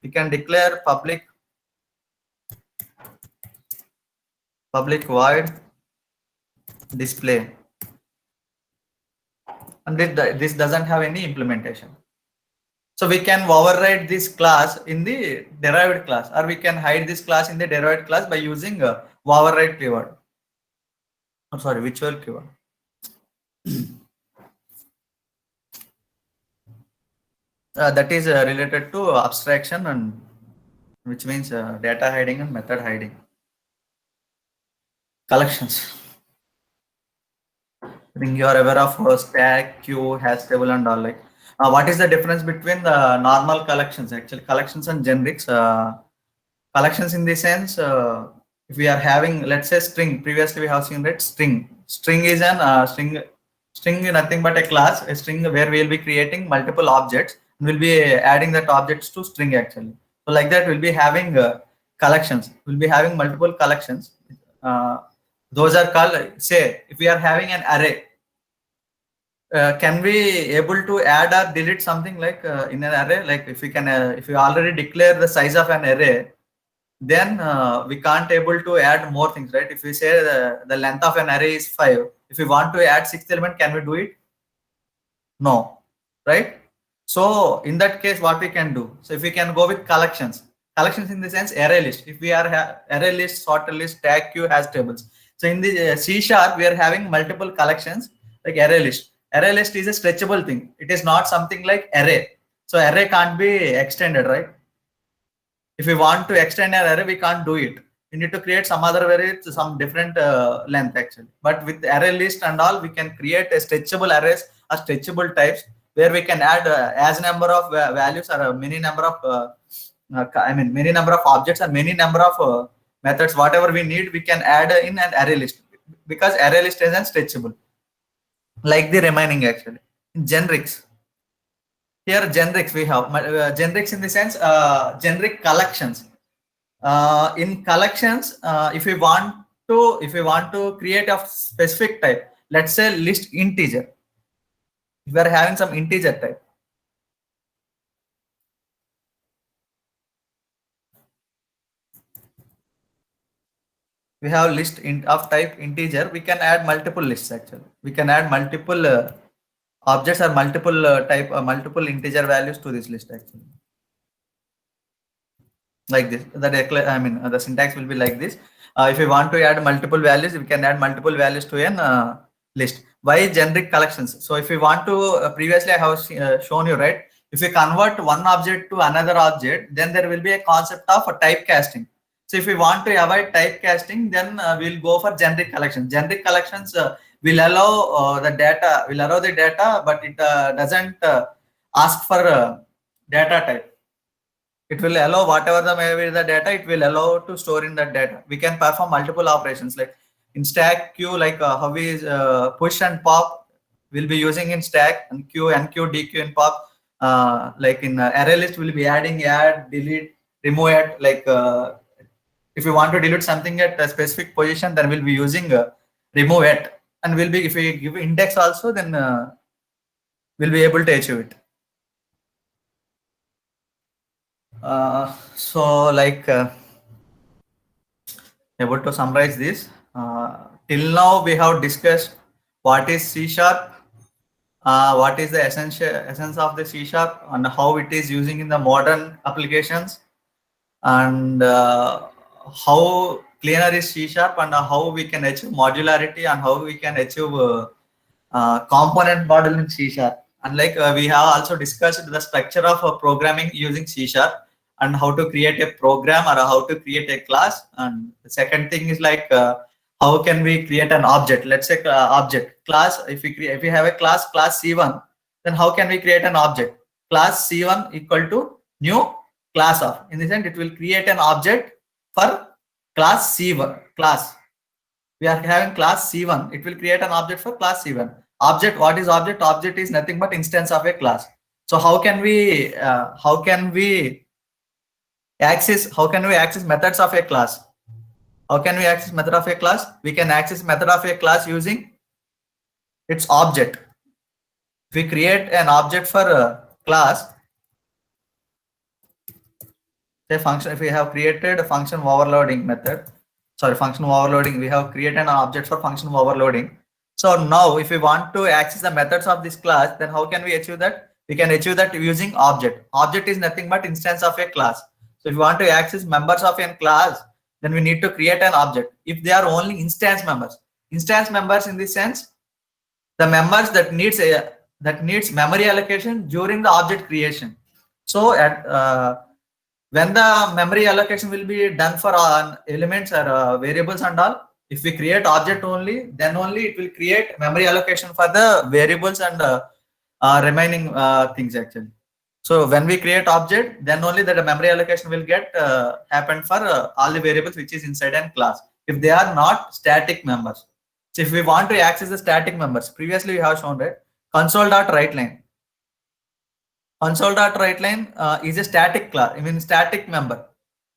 we can declare public void display, and this doesn't have any implementation. So we can override this class in the derived class, or we can hide this class in the derived class by using override keyword. I'm sorry, virtual keyword. That is related to abstraction, and which means data hiding and method hiding. Collections. I think you are aware of stack, queue, hash table, and all. Like, what is the difference between the normal collections? Actually, collections and generics. Collections in the sense, if we are having, let's say, string. Previously, we have seen that string. String is an string is nothing but a class. A string where we will be creating multiple objects. We'll be adding that objects to string actually. So like that, we'll be having collections. We'll be having multiple collections. Those are called, say, if we are having an array, can we able to add or delete something like in an array? Like if we can, if we already declare the size of an array, then we can't able to add more things, right? If we say the length of an array is 5, if we want to add 6th element, can we do it? No, right? So in that case, what we can do? So if we can go with collections in the sense array list. If we are array list, sorted list, tag, queue, hash tables. So in the C#, we are having multiple collections like array list. Array list is a stretchable thing. It is not something like array. So array can't be extended, right? If we want to extend an array, we can't do it. We need to create some other variable, some different length actually. But with array list and all, we can create a stretchable arrays or stretchable types where we can add as number of values or many number of many number of objects and many number of methods. Whatever we need, we can add in an array list because array list is stretchable. Like the remaining actually. In generics. Here generics we have generics in the sense generic collections. In collections, if we want to create a specific type, let's say list integer. If we are having some integer type, we have list of type integer. We can add multiple lists actually. We can add multiple objects or multiple type multiple integer values to this list actually. Like this, the syntax will be like this. If we want to add multiple values, we can add multiple values to an list. Why generic collections? So if we want to, previously I have shown you, right? If we convert one object to another object, then there will be a concept of typecasting. So if we want to avoid typecasting, then we'll go for generic collections. Generic collections will allow the data, but it doesn't ask for data type. It will allow whatever the data, it will allow to store in that data. We can perform multiple operations like in stack, queue, like how we push and pop, we'll be using in stack, and queue, enqueue, dequeue in pop. Like in array list, we'll be adding, add, delete, remove it. Like if we want to delete something at a specific position, then we'll be using remove it, and we'll be, if we give index also, then we'll be able to achieve it. So like able to summarize this, till now we have discussed what is C#, what is the essence of the C# and how it is using in the modern applications. and how cleaner is C# and how we can achieve modularity and how we can achieve component model in C#. And like we have also discussed the structure of programming using C# and how to create a program or how to create a class. And the second thing is like how can we create an object? Let's say object class. If we have a class C1, then how can we create an object? Class C1 equal to new class of. In this end, it will create an object for class C1 class. We are having class C1. It will create an object for class C1. Object. What is object? Object is nothing but instance of a class. So how can we access methods of a class? How can we access method of a class? We can access method of a class using its object. If we create an object for a class, say function, if we have created a function overloading method, function overloading, we have created an object for function overloading. So now if we want to access the methods of this class, then how can we achieve that? We can achieve that using object. Object is nothing but instance of a class. So if we want to access members of a class, then we need to create an object. If they are only instance members in this sense, the members that needs memory allocation during the object creation. So at when the memory allocation will be done for elements or variables and all, if we create object only, then only it will create memory allocation for the variables and remaining things actually. So when we create object, then only the memory allocation will get happen for all the variables which is inside an class, if they are not static members. So if we want to access the static members, previously we have shown that console.writeLine. Console.writeLine is a static class, static member.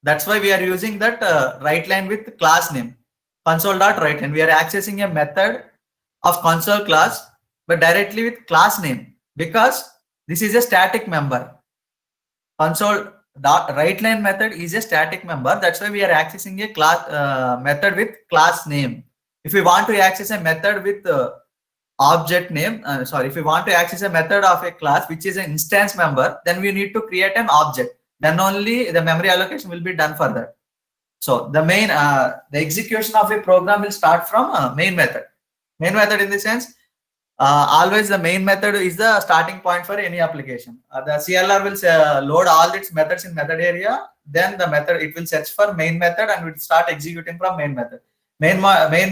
That's why we are using that writeLine with class name. Console.writeLine. We are accessing a method of console class, but directly with class name, because this is a static member. Console.writeLine method is a static member. That's why we are accessing a class method with class name. If we want to access a method with object name, if we want to access a method of a class which is an instance member, then we need to create an object. Then only the memory allocation will be done for that. So the main the execution of a program will start from main method. Main method in the sense, always the main method is the starting point for any application. The CLR will load all its methods in method area. Then the method, it will search for main method and will start executing from main method. Main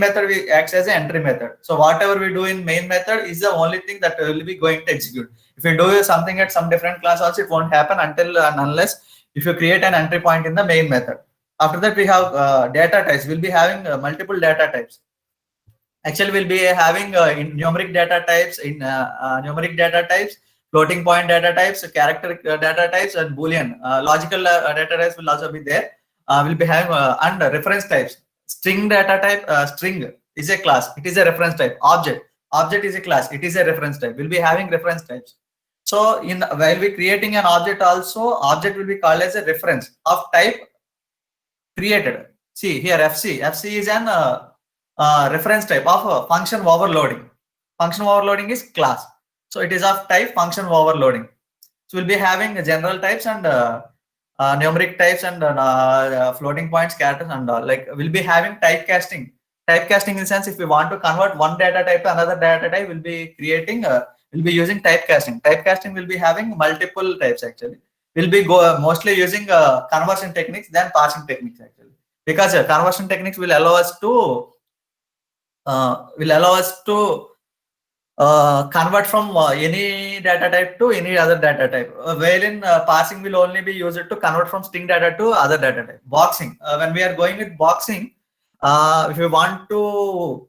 method acts as an entry method. So whatever we do in main method is the only thing that will be going to execute. If you do something at some different class also, it won't happen until and unless if you create an entry point in the main method. After that, we have data types. We'll be having multiple data types. Actually, we'll be having numeric data types, floating point data types, character data types, and Boolean. Logical data types will also be there. We'll be having and reference types. String data type, string is a class. It is a reference type. Object is a class. It is a reference type. We'll be having reference types. So while we creating an object also, object will be called as a reference of type created. See here FC is an reference type of function overloading. Function overloading is class. So it is of type function overloading. So we'll be having general types and numeric types and floating points, characters and all. Like we'll be having typecasting. Typecasting in the sense, if we want to convert one data type to another data type, we'll be creating, we'll be using typecasting. Typecasting will be having multiple types actually. We'll be mostly using conversion techniques than parsing techniques actually, because conversion techniques will allow us to convert from any data type to any other data type. Wherein parsing will only be used to convert from string data to other data type. Boxing, when we are going with boxing, if we want to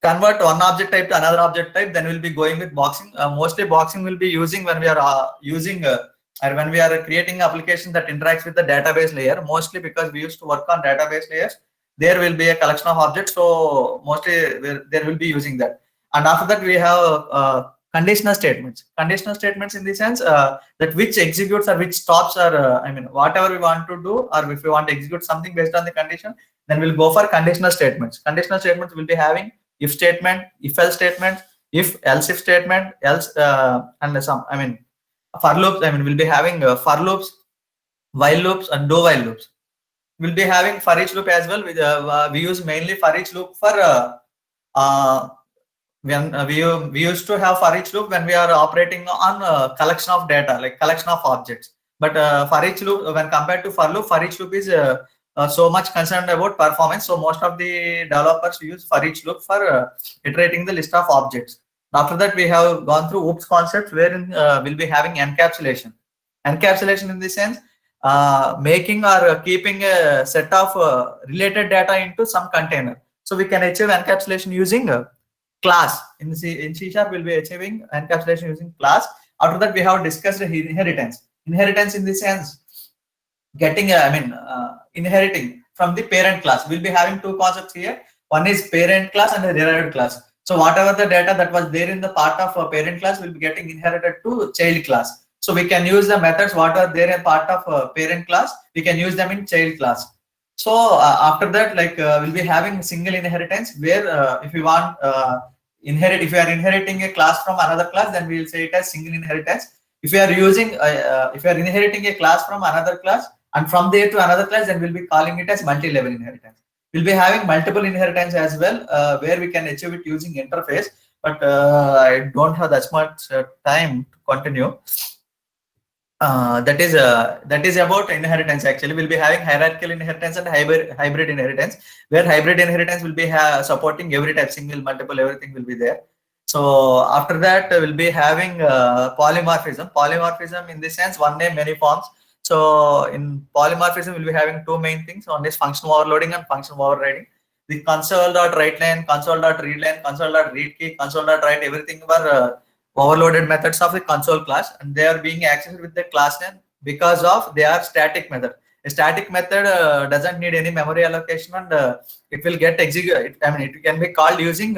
convert one object type to another object type, then we'll be going with boxing. Mostly boxing will be using when we are when we are creating application that interacts with the database layer, mostly because we used to work on database layers. There will be a collection of objects, so mostly there will be using that. And after that, we have conditional statements. Conditional statements in the sense that which executes or which stops, or whatever we want to do, or if we want to execute something based on the condition, then we'll go for conditional statements. Conditional statements will be having if statement, if else statement, else if statement, else and some. For loops, we'll be having for loops, while loops, and do while loops. we'll be having for each loop as well. We use mainly for each loop for when we used to have for each loop when we are operating on collection of data, like collection of objects. But for each loop, when compared to for loop, for each loop is so much concerned about performance. So most of the developers use for each loop for iterating the list of objects. After that, we have gone through OOPS concepts, wherein we'll be having encapsulation. Encapsulation in the sense making or keeping a set of related data into some container. So we can achieve encapsulation using class. In C Sharp, we'll be achieving encapsulation using class. After that, we have discussed inheritance. Inheritance in the sense getting, inheriting from the parent class. We'll be having two concepts here. One is parent class and a derived class. So whatever the data that was there in the part of a parent class will be getting inherited to child class. So we can use the methods what are there in part of parent class. We can use them in child class. So after that, like we'll be having single inheritance where if we want if we are inheriting a class from another class, then we will say it as single inheritance. If we are using if we are inheriting a class from another class and from there to another class, then we'll be calling it as multi-level inheritance. We'll be having multiple inheritance as well, where we can achieve it using interface. But I don't have that much time to continue. That is about inheritance. Actually, we'll be having hierarchical inheritance and hybrid inheritance, where hybrid inheritance will be supporting every type, single, multiple, everything will be there. So after that, we'll be having polymorphism. Polymorphism in the sense one name, many forms. So in polymorphism, we'll be having two main things. One is functional overloading and functional overriding. The console.writeLine, console.readLine, console.read key, console.write, everything were overloaded methods of the console class, and they are being accessed with the class name because of they are static method. A static method doesn't need any memory allocation, and it will get executed. I mean, it can be called using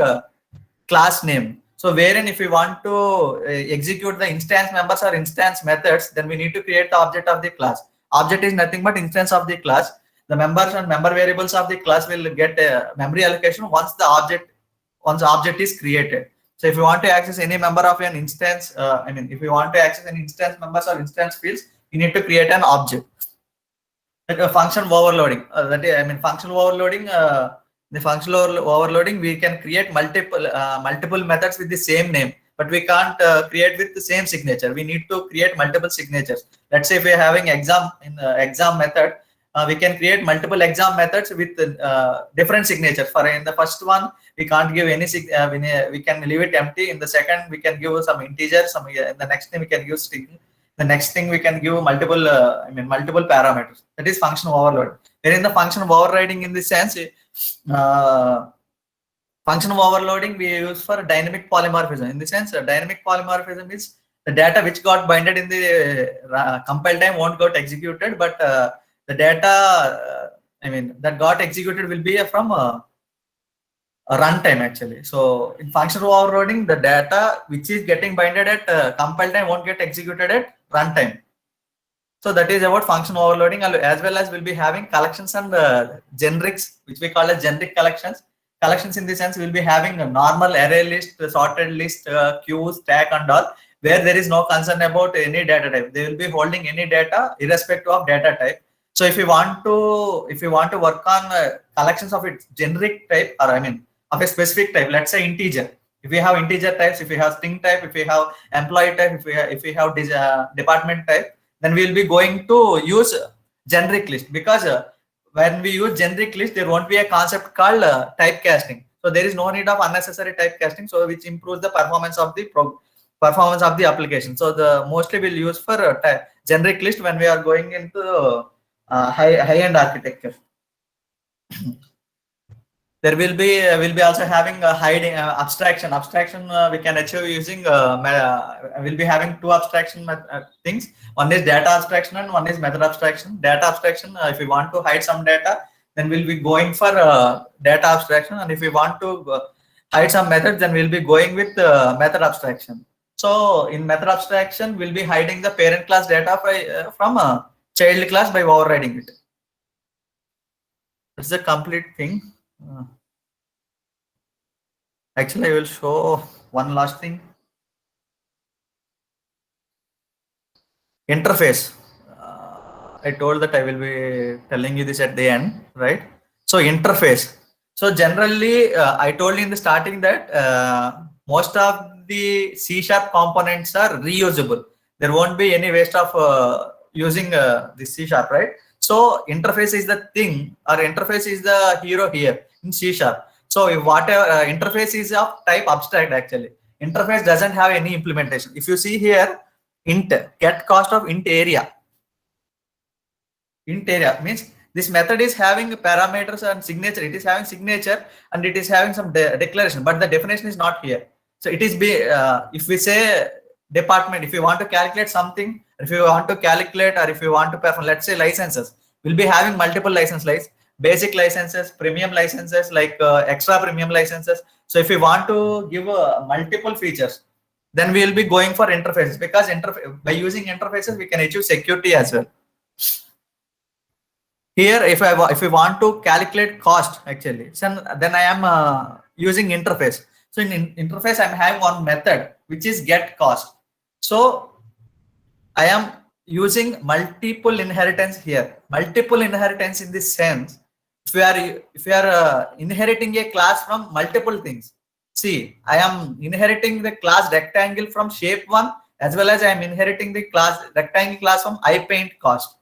class name. So wherein if we want to execute the instance members or instance methods, then we need to create the object of the class. Object is nothing but instance of the class. The members and member variables of the class will get memory allocation once the object is created. So if you want to access any member of an instance, if you want to access an instance members or instance fields, you need to create an object. Like a function overloading. Functional overloading. The functional overloading, we can create multiple methods with the same name, but we can't create with the same signature. We need to create multiple signatures. Let's say if we're having exam in exam method, we can create multiple exam methods with different signatures. For in the first one, we can't give any we can leave it empty. In the second, we can give some integer. In the next thing, we can give string. The next thing, we can give multiple multiple parameters. That is functional overload. Then in the function of overriding, in this sense, functional overloading we use for dynamic polymorphism. In the sense, dynamic polymorphism is the data which got binded in the compile time won't get executed, but the data that got executed will be from a runtime actually. So in functional overloading, the data which is getting binded at compile time won't get executed at runtime. So that is about function overloading, as well as we'll be having collections and generics, which we call as generic collections. Collections in the sense we'll be having a normal array list, sorted list, queues, stack and all, where there is no concern about any data type. They will be holding any data irrespective of data type. So if you want to work on collections of its generic type, or of a specific type, let's say integer. If we have integer types, if we have string type, if we have employee type, if we have department type, then we will be going to use generic list, because when we use generic list, there won't be a concept called typecasting. So there is no need of unnecessary typecasting, so which improves the performance of the application. So the mostly we'll use for generic list when we are going into high-end architecture. There will be also having a hiding abstraction. Abstraction we can achieve using we'll be having two abstraction things. One is data abstraction and one is method abstraction. Data abstraction, if we want to hide some data, then we'll be going for data abstraction, and if we want to hide some methods, then we'll be going with method abstraction. So in method abstraction, we'll be hiding the parent class data from a child class by overriding it. That's the complete thing. Actually, I will show one last thing. Interface. I told that I will be telling you this at the end, right? So interface. So generally, I told you in the starting that most of the C# components are reusable. There won't be any waste of using the C#, right? So interface is the thing, or interface is the hero here in C#. So if whatever interface is of type abstract, actually interface doesn't have any implementation. If you see here, int get cost of int area. Int area means this method is having parameters and signature. It is having signature and it is having some declaration, but the definition is not here. So it is if we say department, if you want to calculate something, if you want to calculate, or if you want to perform, let's say licenses, we'll be having multiple license like basic licenses, premium licenses, like extra premium licenses. So if we want to give multiple features, then we will be going for interfaces, because by using interfaces we can achieve security as well. Here, if we want to calculate cost, actually, then I am using interface. So in interface, I'm having one method which is get cost. So I am using multiple inheritance here. Multiple inheritance in this sense, if we are inheriting a class from multiple things. See, I am inheriting the class rectangle from shape1, as well as I am inheriting the class rectangle class from iPaint cost.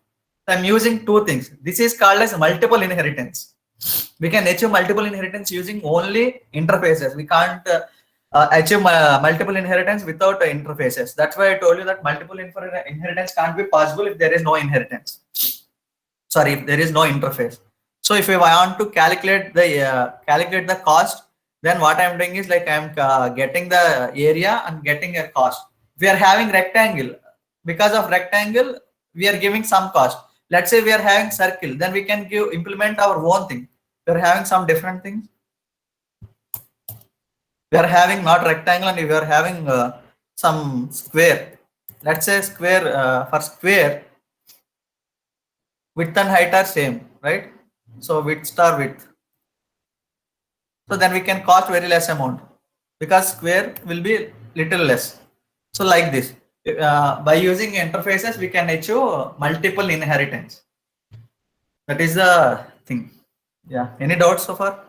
So I'm using two things. This is called as multiple inheritance. We can achieve multiple inheritance using only interfaces. We can't achieve multiple inheritance without interfaces. That's why I told you that multiple inheritance can't be possible if there is no inheritance. Sorry, if there is no interface. So if we want to calculate the cost, then what I'm doing is like I'm getting the area and getting a cost. We are having rectangle. Because of rectangle, we are giving some cost. Let's say we are having circle, then we can implement our own thing. We are having some different things. We are having not rectangle, and we are having some square. Let's say square, for square, width and height are same, right? So width star width. So then we can cost very less amount, because square will be little less. So like this, by using interfaces, we can achieve multiple inheritance. That is the thing. Yeah. Any doubts so far?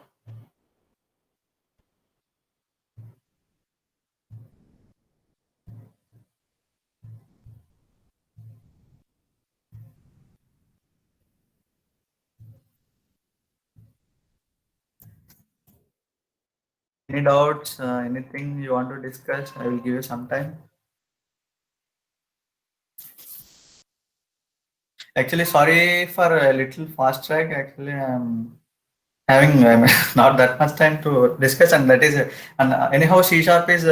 Any doubts? Anything you want to discuss? I will give you some time. Actually, sorry for a little fast track. Actually, I'm having not that much time to discuss, and that is, and anyhow, C# is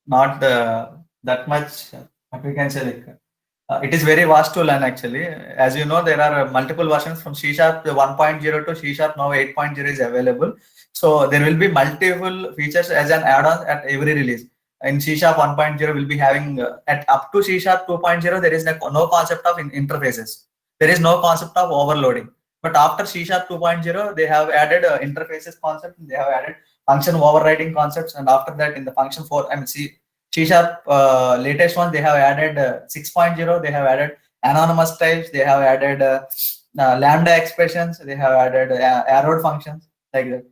not that much. What we can say, like, it is very vast to learn. Actually, as you know, there are multiple versions from C# 1.0 to C# now 8.0 is available. So there will be multiple features as an add-on at every release. In C# 1.0, we'll be having at up to C# 2.0, there is no concept of interfaces. There is no concept of overloading. But after C# 2.0, they have added interfaces concept. They have added function overriding concepts, and after that, in the function 4, I mean C# latest one, they have added 6.0. They have added anonymous types. They have added lambda expressions. They have added arrowed functions, like that.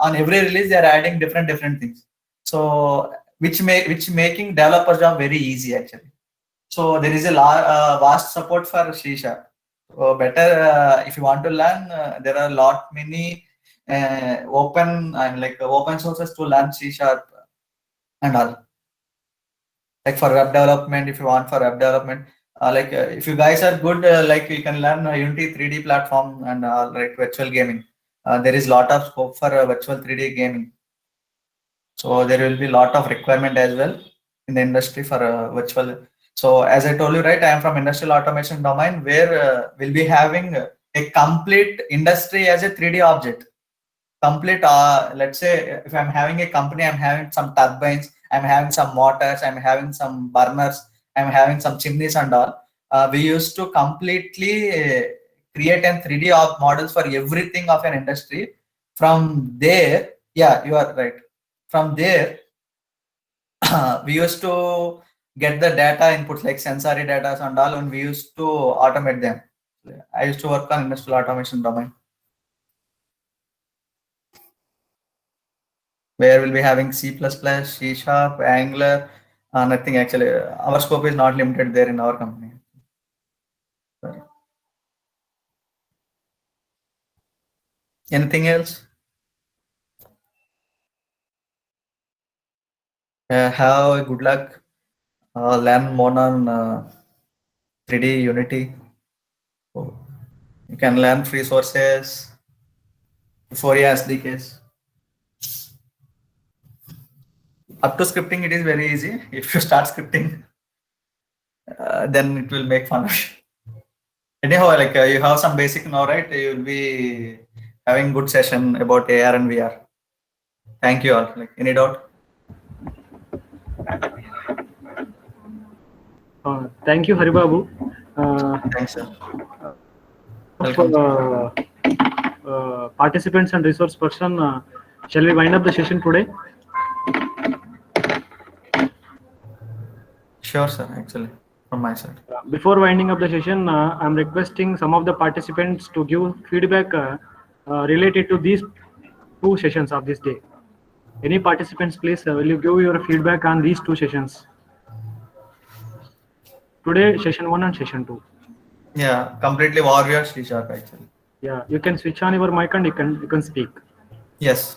On every release, they are adding different things. So which making developer job very easy, actually. So there is a vast support for C#. So better if you want to learn, there are many open and like open sources to learn C# and all. Like for web development, if you want for web development, if you guys are good, like you can learn Unity 3D platform and like virtual gaming. There is lot of scope for virtual 3D gaming. So there will be lot of requirement as well in the industry for virtual. So as I told you, right, I am from industrial automation domain, where we'll be having a complete industry as a 3D object. Complete, let's say if I'm having a company, I'm having some turbines, I'm having some motors, I'm having some burners, I'm having some chimneys and all. We used to completely create a 3D models for everything of an industry. From there, yeah, you are right. From there, we used to get the data inputs like sensory data and all, and we used to automate them. I used to work on industrial automation domain, where we'll be having C++, C Sharp, Angular, nothing actually. Our scope is not limited there in our company. Anything else? Have a good luck. Learn more on 3D Unity. Oh, you can learn free sources, Fourier SDKs. Up to scripting, it is very easy. If you start scripting, then it will make fun of you. Anyhow, like you have some basic now, right? You will be having good session about AR and VR. Thank you all. Like any doubt? Thank you, Haribabu. Thanks, sir. For participants and resource person, shall we wind up the session today? Sure, sir. Actually, from my side. Before winding up the session, I'm requesting some of the participants to give feedback related to these 2 sessions of this day. Any participants, please, will you give your feedback on these 2 sessions? Today, session 1 and session 2. Yeah, completely Warrior C Sharp actually. Yeah, you can switch on your mic and you can speak. Yes.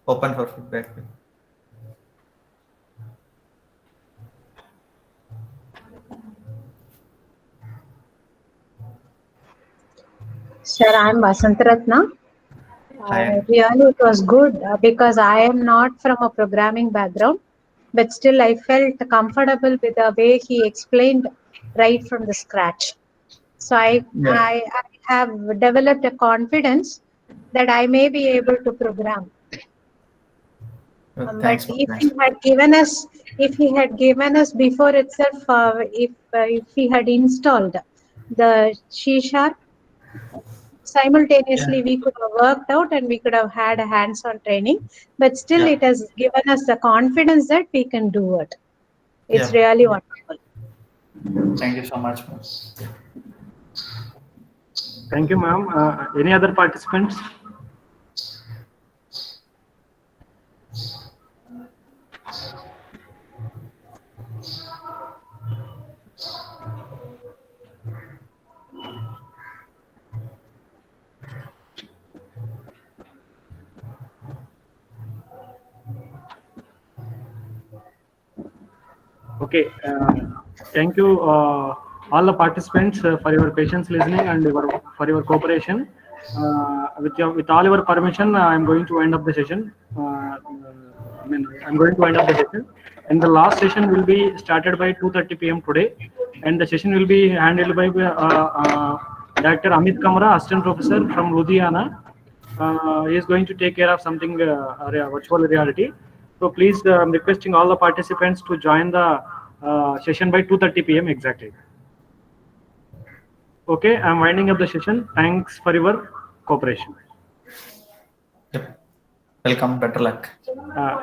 Open for feedback. Sir, I'm Vasantaratna. Hi. Really, it was good because I am not from a programming background, but still I felt comfortable with the way he explained right from the scratch. So Yeah. I have developed a confidence that I may be able to program. But Thanks. if he had given us before itself, if he had installed the C Sharp, simultaneously we could have worked out and we could have had a hands-on training, but still Yeah. it has given us the confidence that we can do it. It's Yeah. really wonderful. Thank you so much, ma'am. Thank you, ma'am. Any other participants? Okay. Thank you, all the participants, for your patience listening and for your cooperation. With all your permission, I'm going to end up the session. I'm going to end up the session. And the last session will be started by 2:30 p.m. today, and the session will be handled by Dr. Amit Kamra, Assistant Professor from Ludhiana. He is going to take care of something virtual reality. So please, I'm requesting all the participants to join the session by 2:30 p.m. exactly. Okay, I'm winding up the session. Thanks for your cooperation. Yep. Welcome. Better luck. Uh,